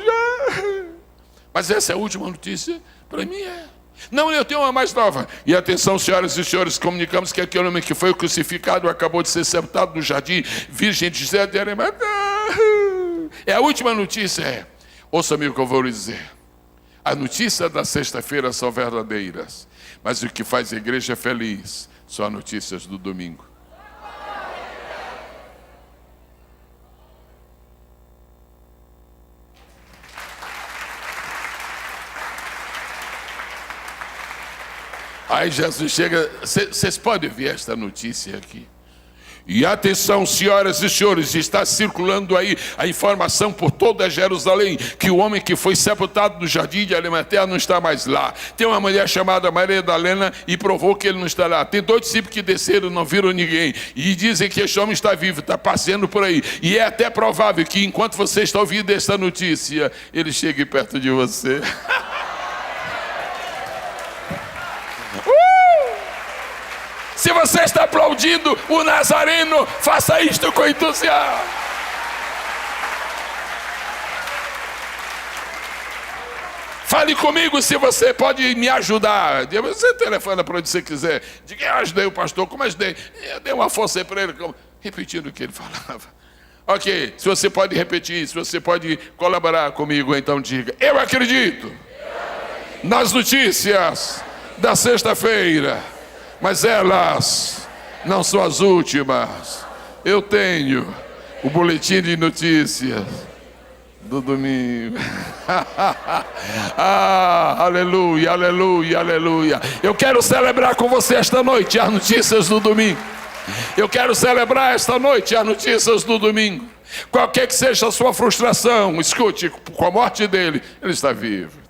Mas essa é a última notícia? Para mim é. Não, eu tenho uma mais nova. E atenção, senhoras e senhores, comunicamos que aquele homem que foi crucificado acabou de ser sepultado no jardim Virgem de José de Arimateia. É a última notícia. Ouça-me o que eu vou lhe dizer. As notícias da sexta-feira são verdadeiras, mas o que faz a igreja feliz são as notícias do domingo. Aí Jesus chega, vocês podem ver esta notícia aqui. E atenção, senhoras e senhores, está circulando aí a informação por toda Jerusalém que o homem que foi sepultado no jardim de Arimateia não está mais lá. Tem uma mulher chamada Maria Madalena e provou que ele não está lá. Tem 2 discípulos que desceram, não viram ninguém. E dizem que este homem está vivo, está passeando por aí. E é até provável que enquanto você está ouvindo esta notícia, ele chegue perto de você. Se você está aplaudindo o Nazareno, faça isto com entusiasmo. Fale comigo se você pode me ajudar. Você telefona para onde você quiser. Diga, eu ajudei o pastor, como ajudei? Eu dei uma força para ele, repetindo o que ele falava. Ok, se você pode repetir, se você pode colaborar comigo, então diga, eu acredito nas notícias da sexta-feira. Mas elas não são as últimas. Eu tenho o boletim de notícias do domingo. Aleluia, aleluia, aleluia. Eu quero celebrar com você esta noite as notícias do domingo. Eu quero celebrar esta noite as notícias do domingo. Qualquer que seja a sua frustração, escute, com a morte dele, ele está vivo.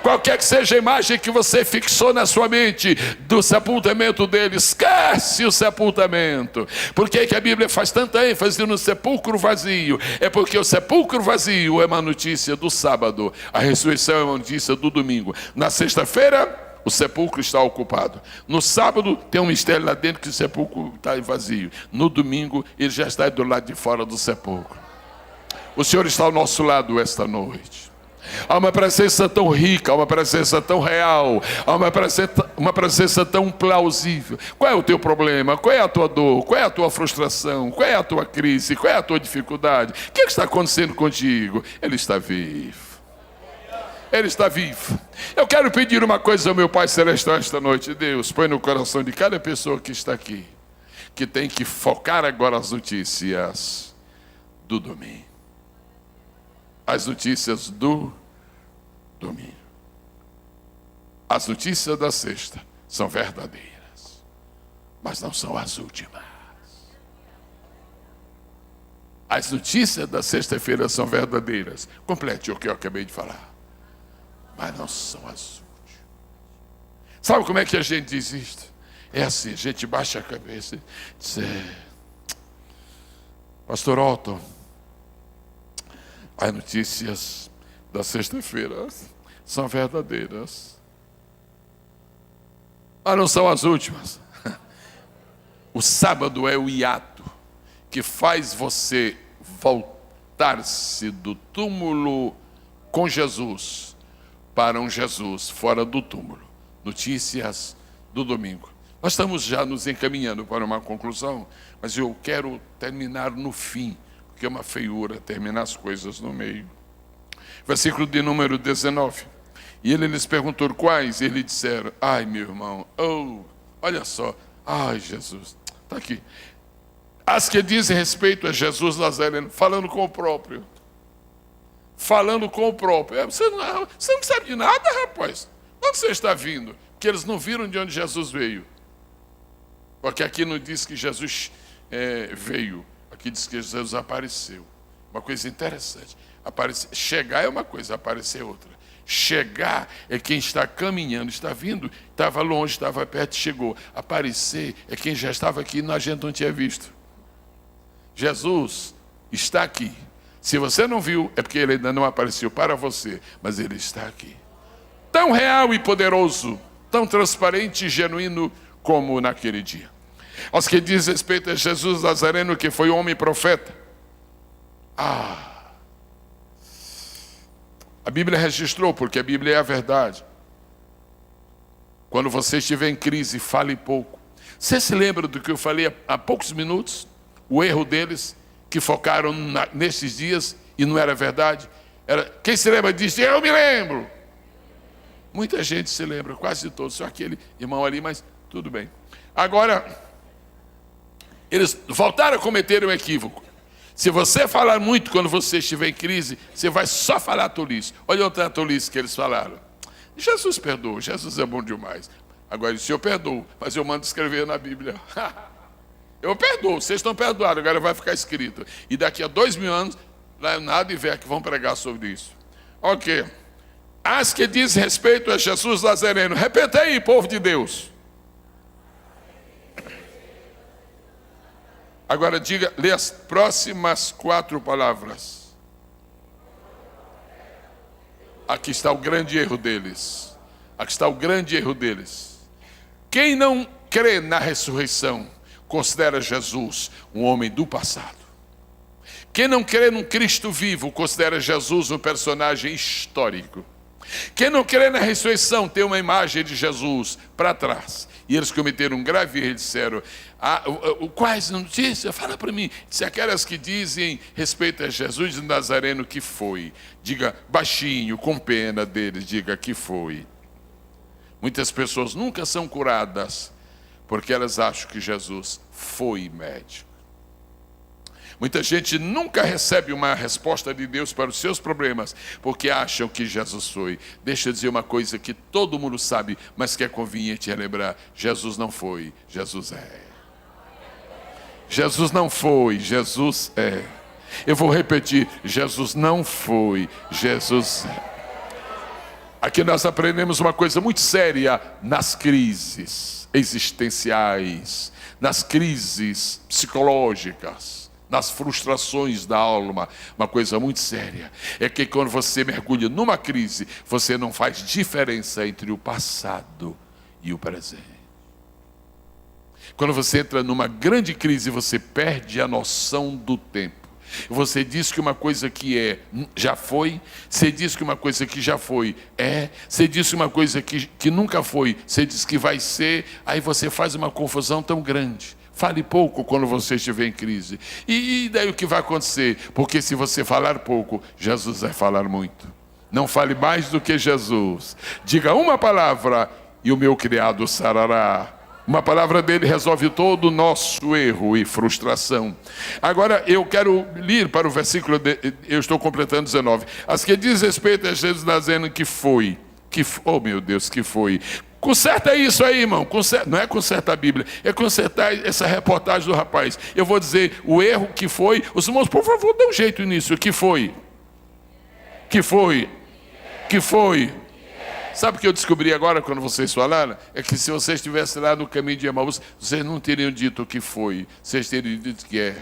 Qualquer que seja a imagem que você fixou na sua mente do sepultamento dele, esquece o sepultamento. Por que a Bíblia faz tanta ênfase no sepulcro vazio? É porque o sepulcro vazio é uma notícia do sábado, a ressurreição é uma notícia do domingo. Na sexta-feira, o sepulcro está ocupado. No sábado, tem um mistério lá dentro que o sepulcro está vazio. No domingo, ele já está do lado de fora do sepulcro. O Senhor está ao nosso lado esta noite. Há uma presença tão rica, há uma presença tão real, há uma presença tão plausível. Qual é o teu problema? Qual é a tua dor? Qual é a tua frustração? Qual é a tua crise? Qual é a tua dificuldade? O que está acontecendo contigo? Ele está vivo. Ele está vivo. Eu quero pedir uma coisa ao meu Pai Celestial esta noite. Deus, põe no coração de cada pessoa que está aqui, que tem que focar agora as notícias do domingo. As notícias do domingo. As notícias da sexta são verdadeiras, mas não são as últimas. As notícias da sexta-feira são verdadeiras. Complete o que eu acabei de falar. Mas não são as últimas. Sabe como é que a gente diz isto? É assim, a gente baixa a cabeça e diz, Pastor Otto, as notícias da sexta-feira são verdadeiras, mas não são as últimas. O sábado é o hiato que faz você voltar-se do túmulo com Jesus para um Jesus fora do túmulo. Notícias do domingo. Nós estamos já nos encaminhando para uma conclusão, mas eu quero terminar no fim, porque é uma feiura terminar as coisas no meio. Versículo de número 19. E ele lhes perguntou quais, e eles disseram, ai meu irmão, olha só, ai Jesus, está aqui. As que dizem respeito a Jesus Nazareno, falando com o próprio. Falando com o próprio. Você não sabe de nada, rapaz. Onde você está vindo? Que eles não viram de onde Jesus veio. Porque aqui não diz que Jesus veio. Aqui diz que Jesus apareceu. Uma coisa interessante. Chegar é uma coisa, aparecer é outra. Chegar é quem está caminhando, está vindo, estava longe, estava perto, chegou. Aparecer é quem já estava aqui e a gente não tinha visto. Jesus está aqui. Se você não viu, é porque ele ainda não apareceu para você, mas ele está aqui. Tão real e poderoso, tão transparente e genuíno como naquele dia. Aos que diz respeito a Jesus Nazareno, que foi homem e profeta. A Bíblia registrou, porque a Bíblia é a verdade. Quando você estiver em crise, fale pouco. Você se lembra do que eu falei há poucos minutos? O erro deles, que focaram nesses dias e não era verdade. Quem se lembra disso? Eu me lembro. Muita gente se lembra, quase todos. Só aquele irmão ali, mas tudo bem. Agora, eles voltaram a cometer um equívoco. Se você falar muito quando você estiver em crise, você vai só falar tolice. Olha outra tolice que eles falaram. Jesus perdoa, Jesus é bom demais. Agora, se eu perdoo, mas eu mando escrever na Bíblia. Eu perdoo, vocês estão perdoados, agora vai ficar escrito. E daqui a 2000 anos, nada e ver que vão pregar sobre isso. Ok. As que diz respeito a Jesus Nazareno. Repita aí, povo de Deus. Agora diga, lê as próximas 4 palavras. Aqui está o grande erro deles. Aqui está o grande erro deles. Quem não crê na ressurreição, considera Jesus um homem do passado. Quem não crê num Cristo vivo, considera Jesus um personagem histórico. Quem não crê na ressurreição, tem uma imagem de Jesus para trás. E eles cometeram um grave erro e disseram, quais notícias? Fala para mim. Se aquelas que dizem respeito a Jesus de Nazareno, que foi? Diga baixinho, com pena deles, diga que foi. Muitas pessoas nunca são curadas, porque elas acham que Jesus foi médico. Muita gente nunca recebe uma resposta de Deus para os seus problemas, porque acham que Jesus foi. Deixa eu dizer uma coisa que todo mundo sabe, mas que é conveniente relembrar. Jesus não foi, Jesus é. Jesus não foi, Jesus é. Eu vou repetir, Jesus não foi, Jesus é. Aqui nós aprendemos uma coisa muito séria nas crises existenciais, nas crises psicológicas, nas frustrações da alma. Uma coisa muito séria é que quando você mergulha numa crise, você não faz diferença entre o passado e o presente. Quando você entra numa grande crise, você perde a noção do tempo. Você diz que uma coisa que é, já foi. Você diz que uma coisa que já foi, é. Você diz que uma coisa que nunca foi, você diz que vai ser. Aí você faz uma confusão tão grande. Fale pouco quando você estiver em crise. E daí o que vai acontecer? Porque se você falar pouco, Jesus vai falar muito. Não fale mais do que Jesus. Diga uma palavra e o meu criado sarará. Uma palavra dele resolve todo o nosso erro e frustração. Agora eu quero ler para o versículo, eu estou completando 19. As que diz respeito a Jesus Nazareno que foi. Oh meu Deus, que foi. Conserta isso aí, irmão. Não é consertar a Bíblia, é consertar essa reportagem do rapaz. Eu vou dizer o erro que foi. Os irmãos, por favor, dê um jeito nisso. Que foi? Que foi? Que foi? Sabe o que eu descobri agora quando vocês falaram? É que se vocês estivessem lá no caminho de Emaús, vocês não teriam dito o que foi. Vocês teriam dito que é.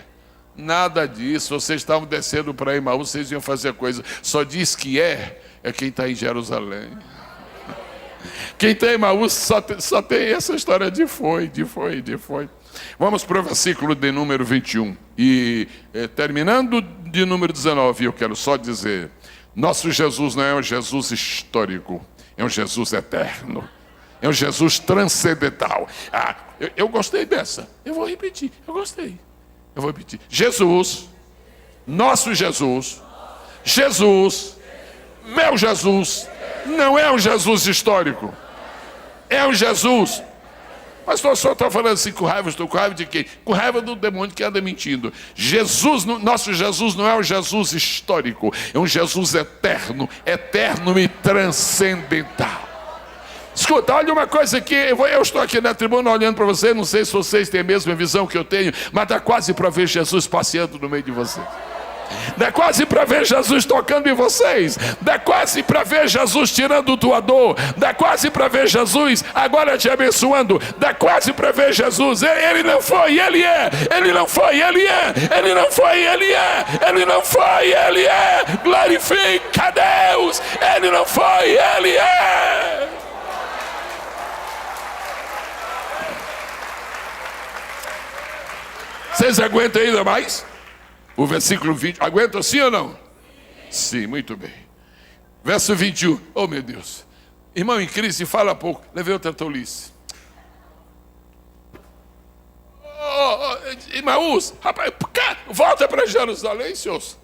Nada disso. Vocês estavam descendo para Emaús, vocês iam fazer a coisa. Só diz que é quem está em Jerusalém. Quem tem Emaús só tem essa história de foi. Vamos para o versículo de número 21. E terminando de número 19, eu quero só dizer, nosso Jesus não é um Jesus histórico, é um Jesus eterno, é um Jesus transcendental. Eu gostei dessa, eu vou repetir, eu vou repetir. Jesus, nosso Jesus, meu Jesus, não é um Jesus histórico, é um Jesus. Mas o senhor está falando assim com raiva, estou com raiva de quem? Com raiva do demônio que anda mentindo. Jesus, nosso Jesus não é um Jesus histórico, é um Jesus eterno e transcendental. Escuta, olha uma coisa aqui, eu estou aqui na tribuna olhando para você, não sei se vocês têm a mesma visão que eu tenho, mas dá quase para ver Jesus passeando no meio de vocês. Dá quase para ver Jesus tocando em vocês. Dá quase para ver Jesus tirando tua dor. Dá quase para ver Jesus agora te abençoando. Dá quase para ver Jesus. Ele não foi, ele é. Ele não foi, ele é. Ele não foi, ele é. Ele não foi, ele é. Glorifica a Deus. Ele não foi, ele é. Vocês aguentam ainda mais? O versículo 20, aguenta sim ou não? Sim, muito bem. Verso 21, oh meu Deus. Irmão em crise, fala pouco. Levei outra tolice. Emaús, rapaz, volta para Jerusalém, seus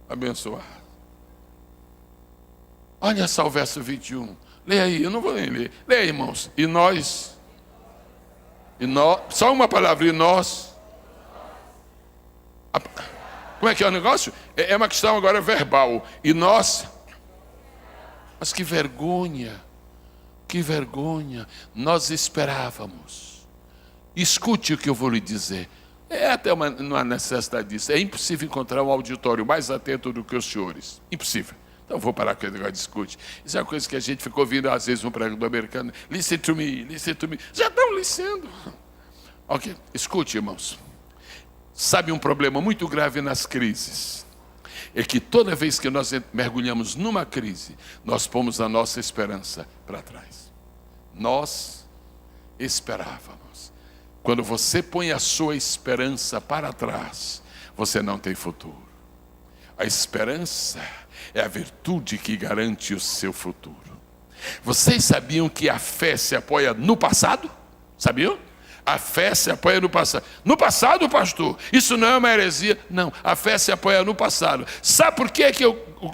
abençoados. Olha só o verso 21. Leia aí, eu não vou nem ler. Leia, irmãos. E nós, só uma palavra, e nós. Como é que é o negócio? É uma questão agora verbal. E nós, mas que vergonha que vergonha, nós esperávamos. Escute o que eu vou lhe dizer. É até uma necessidade disso. É impossível encontrar um auditório mais atento do que os senhores. Impossível. Então vou parar com o negócio de escute. Isso é uma coisa que a gente ficou ouvindo às vezes um pregador americano. Listen to me, listen to me. Já estão listening. Ok, escute, irmãos. Sabe um problema muito grave nas crises? É que toda vez que nós mergulhamos numa crise, nós pomos a nossa esperança para trás. Nós esperávamos. Quando você põe a sua esperança para trás, você não tem futuro. A esperança é a virtude que garante o seu futuro. Vocês sabiam que a fé se apoia no passado? Sabiam? A fé se apoia no passado. No passado, pastor, isso não é uma heresia. Não, a fé se apoia no passado. Sabe por que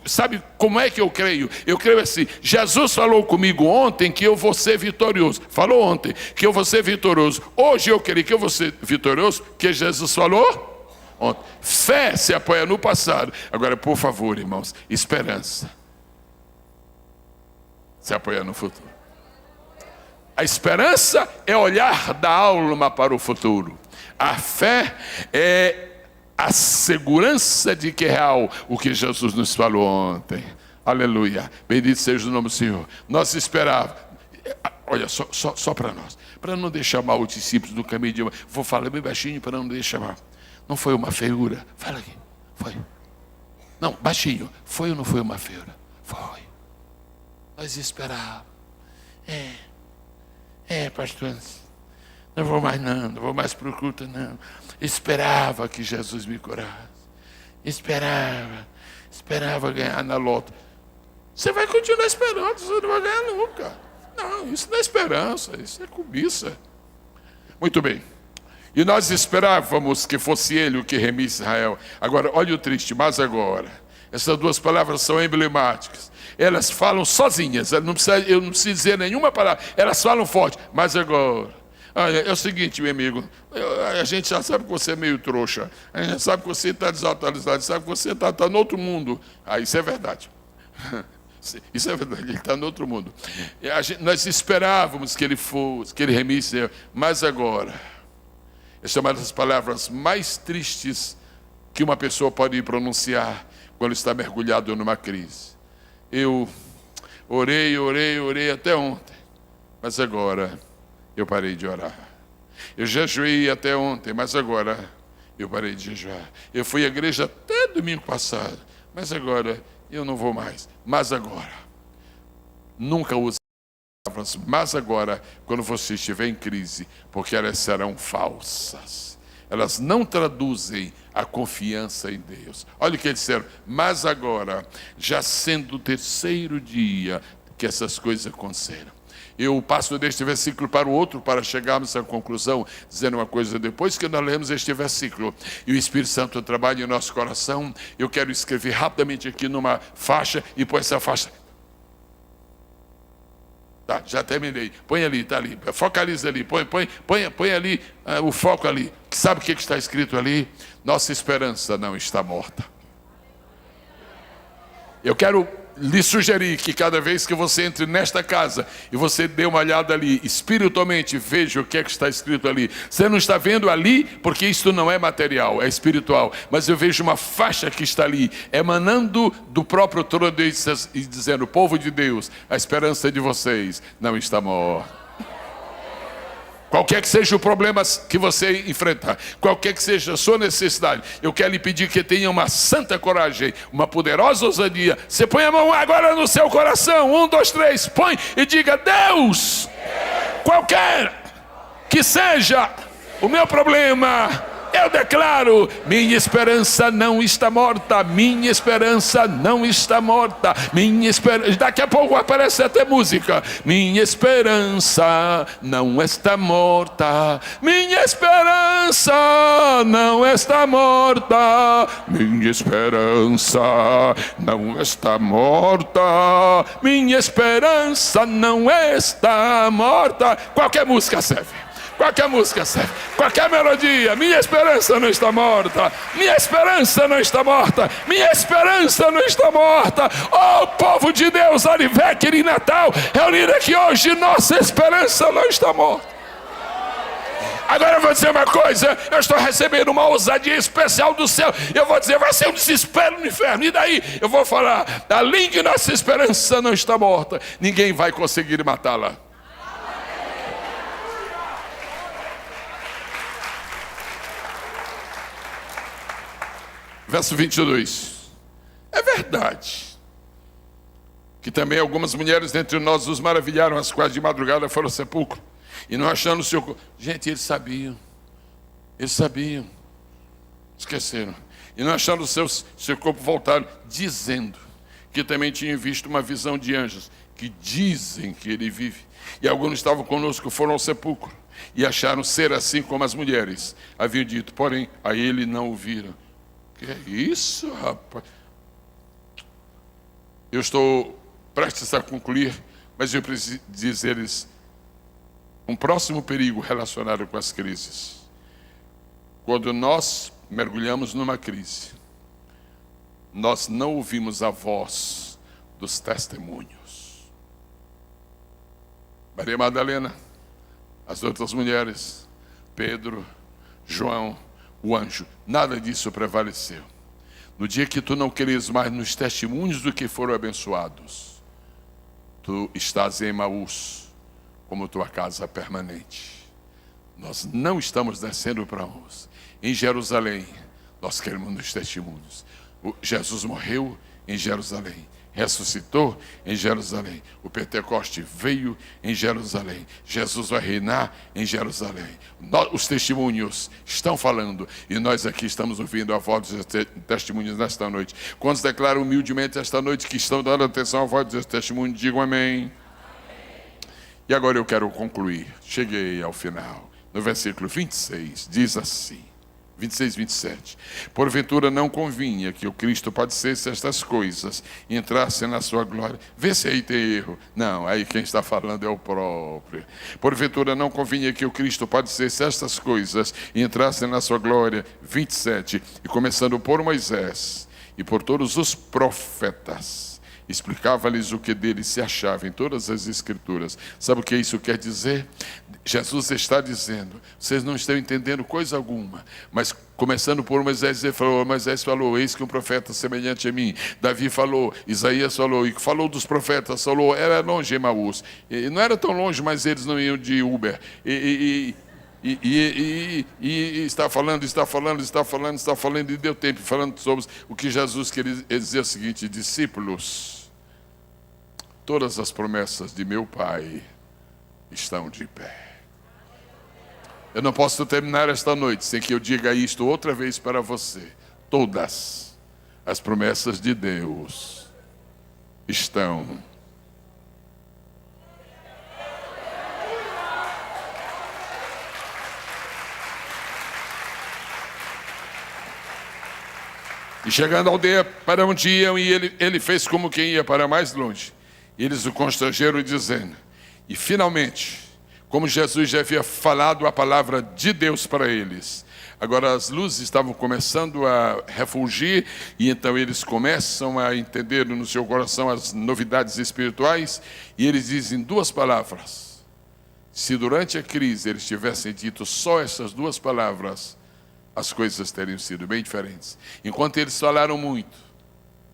sabe como é que eu creio? Eu creio assim, Jesus falou comigo ontem que eu vou ser vitorioso. Falou ontem que eu vou ser vitorioso. Hoje eu creio que eu vou ser vitorioso, que Jesus falou ontem. Fé se apoia no passado. Agora, por favor, irmãos, esperança se apoia no futuro. A esperança é olhar da alma para o futuro. A fé é a segurança de que é real o que Jesus nos falou ontem. Aleluia. Bendito seja o nome do Senhor. Nós esperávamos. Olha, só para nós. Para não deixar mal os discípulos do caminho de... Vou falar bem baixinho para não deixar mal. Não foi uma feiura? Fala aqui. Foi. Não, baixinho. Foi ou não foi uma feiura? Foi. Nós esperávamos. Pastor, não vou mais não vou mais para o culto não. Esperava que Jesus me curasse. Esperava ganhar na loto. Você vai continuar esperando, você não vai ganhar nunca. Não, isso não é esperança, isso é cobiça. Muito bem. E nós esperávamos que fosse ele o que remisse Israel. Agora, olha o triste, mas agora. Essas duas palavras são emblemáticas. Elas falam sozinhas, eu não preciso dizer nenhuma palavra, elas falam forte, mas agora. É o seguinte, meu amigo, a gente já sabe que você é meio trouxa, a gente já sabe que você está desatualizado, sabe que você está no outro mundo. Isso é verdade. Isso é verdade, ele está no outro mundo. Nós esperávamos que ele fosse, que ele remisse, mas agora. Essa é uma das palavras mais tristes que uma pessoa pode pronunciar quando está mergulhado numa crise. Eu orei até ontem, mas agora eu parei de orar. Eu jejuei até ontem, mas agora eu parei de jejuar. Eu fui à igreja até domingo passado, mas agora eu não vou mais. Mas agora, nunca use palavras, mas agora, quando você estiver em crise, porque elas serão falsas. Elas não traduzem a confiança em Deus. Olha o que eles disseram. Mas agora, já sendo o terceiro dia que essas coisas aconteceram. Eu passo deste versículo para o outro para chegarmos à conclusão, dizendo uma coisa. Depois que nós lemos este versículo e o Espírito Santo trabalha em nosso coração, eu quero escrever rapidamente aqui numa faixa e pôr essa faixa. Tá, já terminei. Põe ali, está ali. Focaliza ali. Põe ali o foco ali. Sabe o que está escrito ali? Nossa esperança não está morta. Eu quero lhe sugerir que cada vez que você entre nesta casa e você dê uma olhada ali, espiritualmente, veja o que é que está escrito ali. Você não está vendo ali porque isto não é material, é espiritual. Mas eu vejo uma faixa que está ali, emanando do próprio trono de Deus e dizendo: povo de Deus, a esperança de vocês não está morta. Qualquer que seja o problema que você enfrentar, qualquer que seja a sua necessidade, eu quero lhe pedir que tenha uma santa coragem, uma poderosa ousadia. Você põe a mão agora no seu coração, 1, 2, 3, põe e diga: Deus, qualquer que seja o meu problema, eu declaro, minha esperança não está morta, minha esperança não está morta, minha esperança, daqui a pouco aparece até música, minha esperança não está morta, minha esperança não está morta, minha esperança não está morta, minha esperança não está morta. Qualquer música serve. Qualquer música serve, qualquer melodia. Minha esperança não está morta, minha esperança não está morta, minha esperança não está morta. Oh, povo de Deus, Arivec e Natal, reunido aqui hoje, nossa esperança não está morta. Agora eu vou dizer uma coisa, eu estou recebendo uma ousadia especial do céu. Eu vou dizer, vai ser um desespero no inferno. E daí eu vou falar, além de nossa esperança não está morta, ninguém vai conseguir matá-la. Verso 22. É verdade que também algumas mulheres dentre nós nos maravilharam, as quais de madrugada foram ao sepulcro e não achando o seu corpo. Gente, eles sabiam, esqueceram. E não achando o seu corpo, voltaram, dizendo que também tinham visto uma visão de anjos, que dizem que ele vive. E alguns estavam conosco, foram ao sepulcro, e acharam ser assim como as mulheres haviam dito, porém a ele não o viram. Que é isso, rapaz? Eu estou prestes a concluir, mas eu preciso dizer-lhes um próximo perigo relacionado com as crises. Quando nós mergulhamos numa crise, nós não ouvimos a voz dos testemunhos. Maria Madalena, as outras mulheres, Pedro, João, o anjo, nada disso prevaleceu. No dia que tu não queres mais nos testemunhos do que foram abençoados, tu estás em Emaús, como tua casa permanente. Nós não estamos descendo para uns. Em Jerusalém, nós queremos nos testemunhos. Jesus morreu em Jerusalém, ressuscitou em Jerusalém, o Pentecoste veio em Jerusalém, Jesus vai reinar em Jerusalém. Os testemunhos estão falando e nós aqui estamos ouvindo a voz dos testemunhos nesta noite. Quantos declaram humildemente esta noite que estão dando atenção à voz dos testemunhos, digam amém. E agora eu quero concluir, cheguei ao final. No versículo 26 diz assim, 26, 27. Porventura não convinha que o Cristo padecesse estas coisas e entrasse na sua glória. Vê se aí tem erro. Não, aí quem está falando é o próprio. Porventura não convinha que o Cristo padecesse estas coisas e entrasse na sua glória. 27. E começando por Moisés e por todos os profetas, explicava-lhes o que dele se achava em todas as escrituras. Sabe o que isso quer dizer? Jesus está dizendo, vocês não estão entendendo coisa alguma, mas começando por Moisés, Moisés falou, eis que um profeta semelhante a mim. Davi falou, Isaías falou, e falou dos profetas, falou, era longe Emaús. E não era tão longe, mas eles não iam de Uber. E está falando, e deu tempo, falando sobre o que Jesus queria dizer o seguinte, discípulos, todas as promessas de meu Pai estão de pé. Eu não posso terminar esta noite sem que eu diga isto outra vez para você. Todas as promessas de Deus estão. E chegando à aldeia para onde iam, e ele fez como quem ia para mais longe. Eles o constrangeram dizendo, e finalmente, como Jesus já havia falado a palavra de Deus para eles, agora as luzes estavam começando a refulgir, e então eles começam a entender no seu coração as novidades espirituais, e eles dizem duas palavras. Se durante a crise eles tivessem dito só essas duas palavras, as coisas teriam sido bem diferentes. Enquanto eles falaram muito,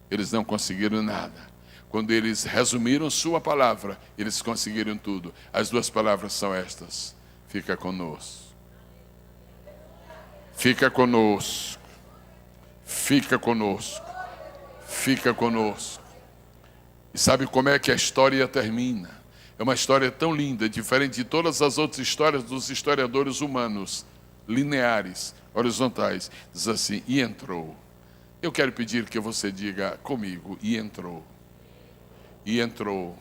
eles não conseguiram nada. Quando eles resumiram sua palavra, eles conseguiram tudo. As duas palavras são estas: fica conosco. Fica conosco. Fica conosco. Fica conosco. E sabe como é que a história termina? É uma história tão linda, diferente de todas as outras histórias dos historiadores humanos, lineares, horizontais. Diz assim, e entrou. Eu quero pedir que você diga comigo, e entrou. E entrou.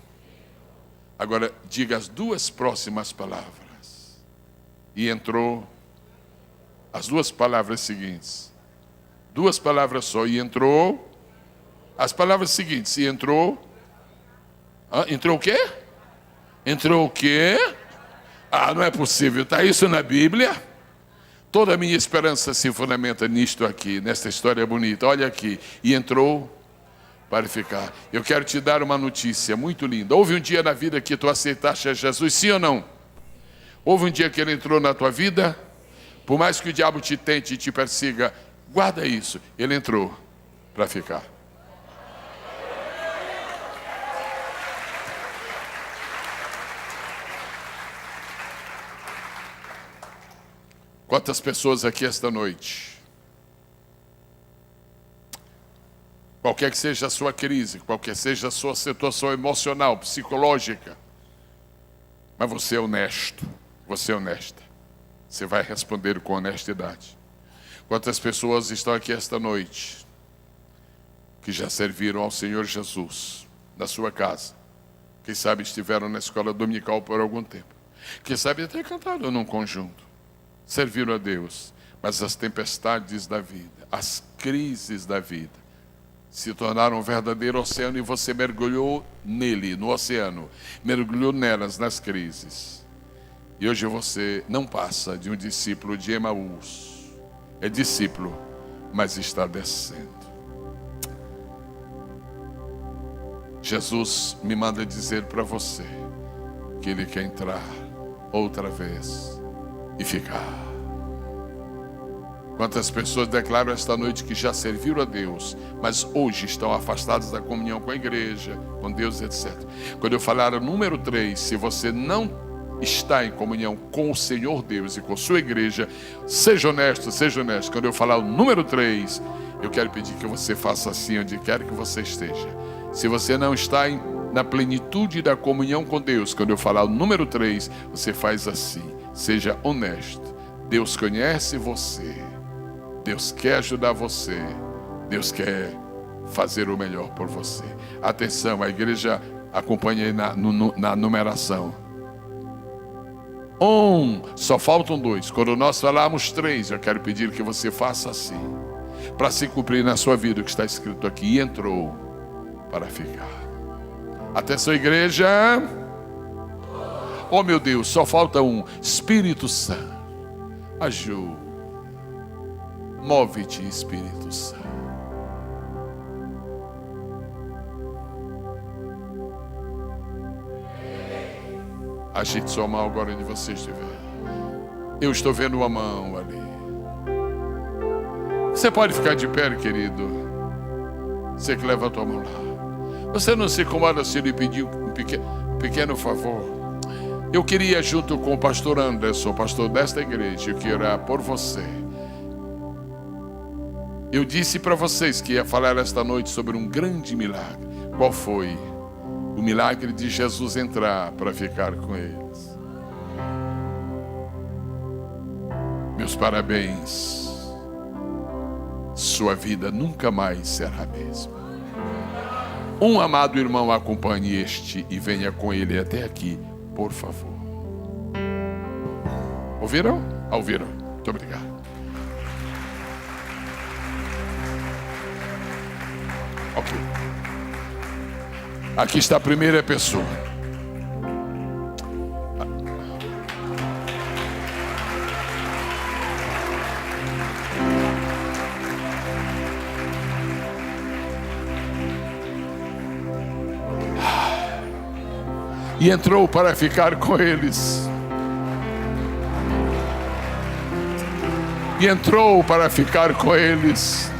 Agora, diga as duas próximas palavras. E entrou. As duas palavras seguintes. Duas palavras só. E entrou. As palavras seguintes. E entrou. Entrou o quê? Entrou o quê? Não é possível. Está isso na Bíblia? Toda a minha esperança se fundamenta nisto aqui, nesta história bonita. Olha aqui. E entrou para ficar. Eu quero te dar uma notícia muito linda. Houve um dia na vida que tu aceitaste a Jesus, sim ou não? Houve um dia que ele entrou na tua vida? Por mais que o diabo te tente e te persiga, guarda isso. Ele entrou para ficar. Quantas pessoas aqui esta noite, qualquer que seja a sua crise, qualquer seja a sua situação emocional, psicológica, mas você é honesto, você é honesta, você vai responder com honestidade. Quantas pessoas estão aqui esta noite que já serviram ao Senhor Jesus na sua casa, quem sabe estiveram na escola dominical por algum tempo, quem sabe até cantaram num conjunto, serviram a Deus, mas as tempestades da vida, as crises da vida, se tornaram um verdadeiro oceano e você mergulhou nele, no oceano, mergulhou nelas, nas crises. E hoje você não passa de um discípulo de Emaús, é discípulo, mas está descendo. Jesus me manda dizer para você que Ele quer entrar outra vez e ficar. Quantas pessoas declaram esta noite que já serviram a Deus, mas hoje estão afastadas da comunhão com a igreja, com Deus, etc. Quando eu falar o número 3, se você não está em comunhão com o Senhor Deus e com sua igreja, seja honesto, seja honesto. Quando eu falar o número 3, eu quero pedir que você faça assim onde quer que você esteja. Se você não está na plenitude da comunhão com Deus, quando eu falar o número 3, você faz assim. Seja honesto. Deus conhece você. Deus quer ajudar você. Deus quer fazer o melhor por você. Atenção, a igreja acompanha aí na numeração. 1, só faltam 2. Quando nós falarmos 3, eu quero pedir que você faça assim, para se cumprir na sua vida o que está escrito aqui. E entrou para ficar. Atenção, igreja. Oh meu Deus, só falta 1. Espírito Santo, ajuda. Move-te, Espírito Santo. Agite sua mão agora onde você estiver. Eu estou vendo uma mão ali. Você pode ficar de pé, querido. Você que leva a tua mão lá. Você não se incomoda se lhe pedir um pequeno favor? Eu queria, junto com o pastor Anderson, pastor desta igreja, eu queria orar por você. Eu disse para vocês que ia falar esta noite sobre um grande milagre. Qual foi? O milagre de Jesus entrar para ficar com eles. Meus parabéns. Sua vida nunca mais será a mesma. Um amado irmão acompanhe este e venha com ele até aqui, por favor. Ouviram? Ouviram. Muito obrigado. Ok. Aqui está a primeira pessoa. E entrou para ficar com eles. E entrou para ficar com eles.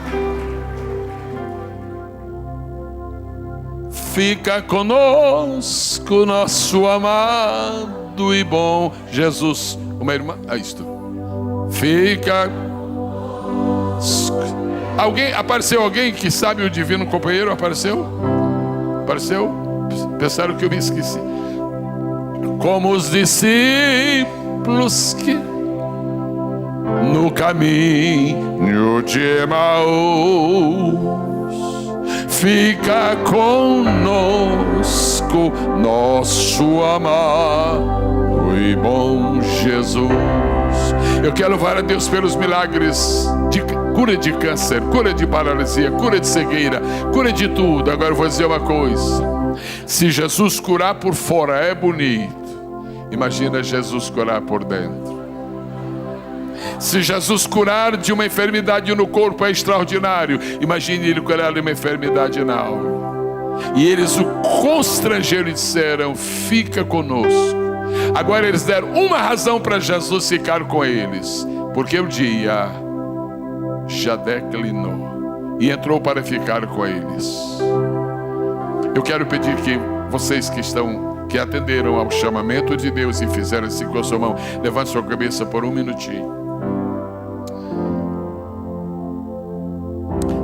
Fica conosco, nosso amado e bom Jesus. Uma irmã, isto. Fica. Apareceu alguém que sabe o divino companheiro? Apareceu? Apareceu? Pensaram que eu me esqueci. Como os discípulos que no caminho de Emaús, fica conosco, nosso amado e bom Jesus. Eu quero louvar a Deus pelos milagres de cura de câncer, cura de paralisia, cura de cegueira, cura de tudo. Agora eu vou dizer uma coisa: se Jesus curar por fora é bonito, Imagina Jesus curar por dentro. Se Jesus curar de uma enfermidade no corpo é extraordinário, imagine ele curar de uma enfermidade na alma. E eles o constrangeram e disseram: fica conosco. Agora eles deram uma razão para Jesus ficar com eles, porque o dia já declinou, e entrou para ficar com eles. Eu quero pedir que vocês que atenderam ao chamamento de Deus e fizeram assim com a sua mão, levante sua cabeça por um minutinho.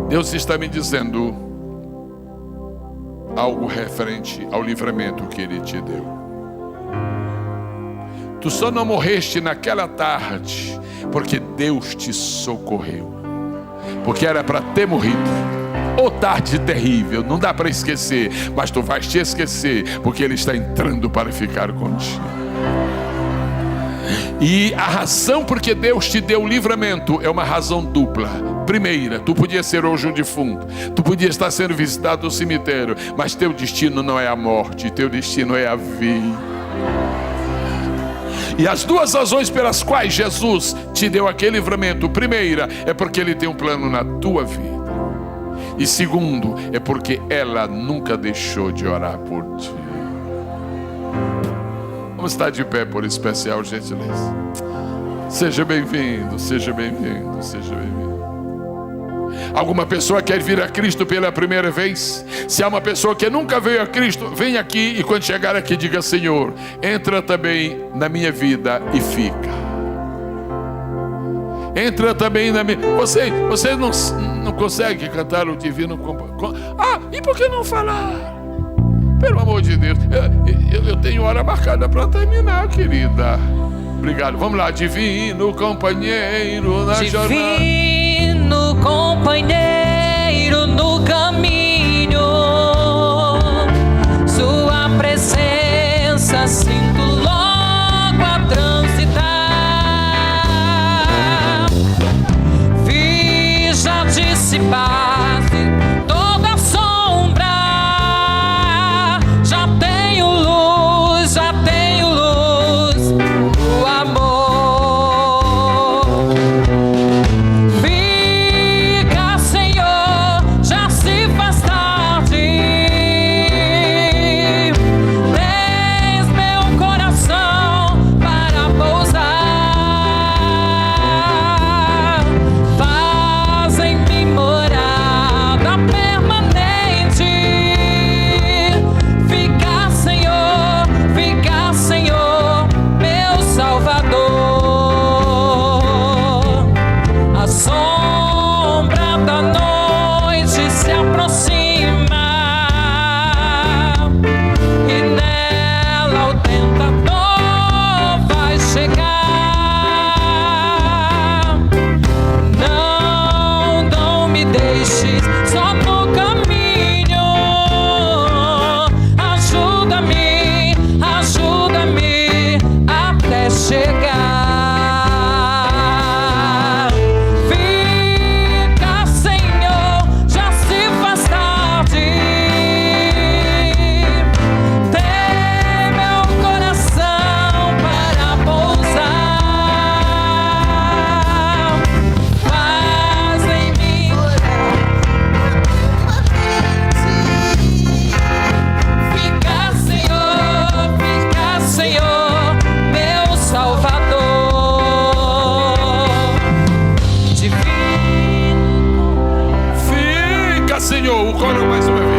Deus está me dizendo algo referente ao livramento que Ele te deu. Tu só não morreste naquela tarde porque Deus te socorreu, porque era para ter morrido. Ô tarde terrível, não dá para esquecer, mas tu vais te esquecer, porque Ele está entrando para ficar contigo. E a razão porque Deus te deu o livramento é uma razão dupla. Primeira, tu podia ser hoje um defunto, tu podia estar sendo visitado no cemitério, mas teu destino não é a morte, teu destino é a vida. E as duas razões pelas quais Jesus te deu aquele livramento: primeira, é porque Ele tem um plano na tua vida, e segundo, é porque ela nunca deixou de orar por ti. Vamos estar de pé por especial gentileza. Seja bem-vindo, seja bem-vindo, seja bem-vindo. Alguma pessoa quer vir a Cristo pela primeira vez? Se há uma pessoa que nunca veio a Cristo, vem aqui e quando chegar aqui diga: Senhor, entra também na minha vida e fica. Entra também na minha... Você não consegue cantar o divino... e por que não falar? Pelo amor de Deus, eu tenho hora marcada para terminar, querida. Obrigado, vamos lá. Divino companheiro na jornada. Divino companheiro no caminho, sua presença sinto logo a transitar. Vi já dissipar-se toda a sombra, já tenho luz, o amor. Fica, Senhor, já se faz tarde. Tens meu coração para pousar. Faz em mim morada permanente. Fica, Senhor, meu Salvador. A sombra da noite se aproxima e nela o tentador vai chegar. Não me deixes só no caminho. Ajuda-me até chegar. Fica, Senhor, já se faz tarde. Tem meu coração para pousar. Faz em mim Fica, Senhor, meu Salvador. Divino. Fica, Senhor, o coro mais uma vez.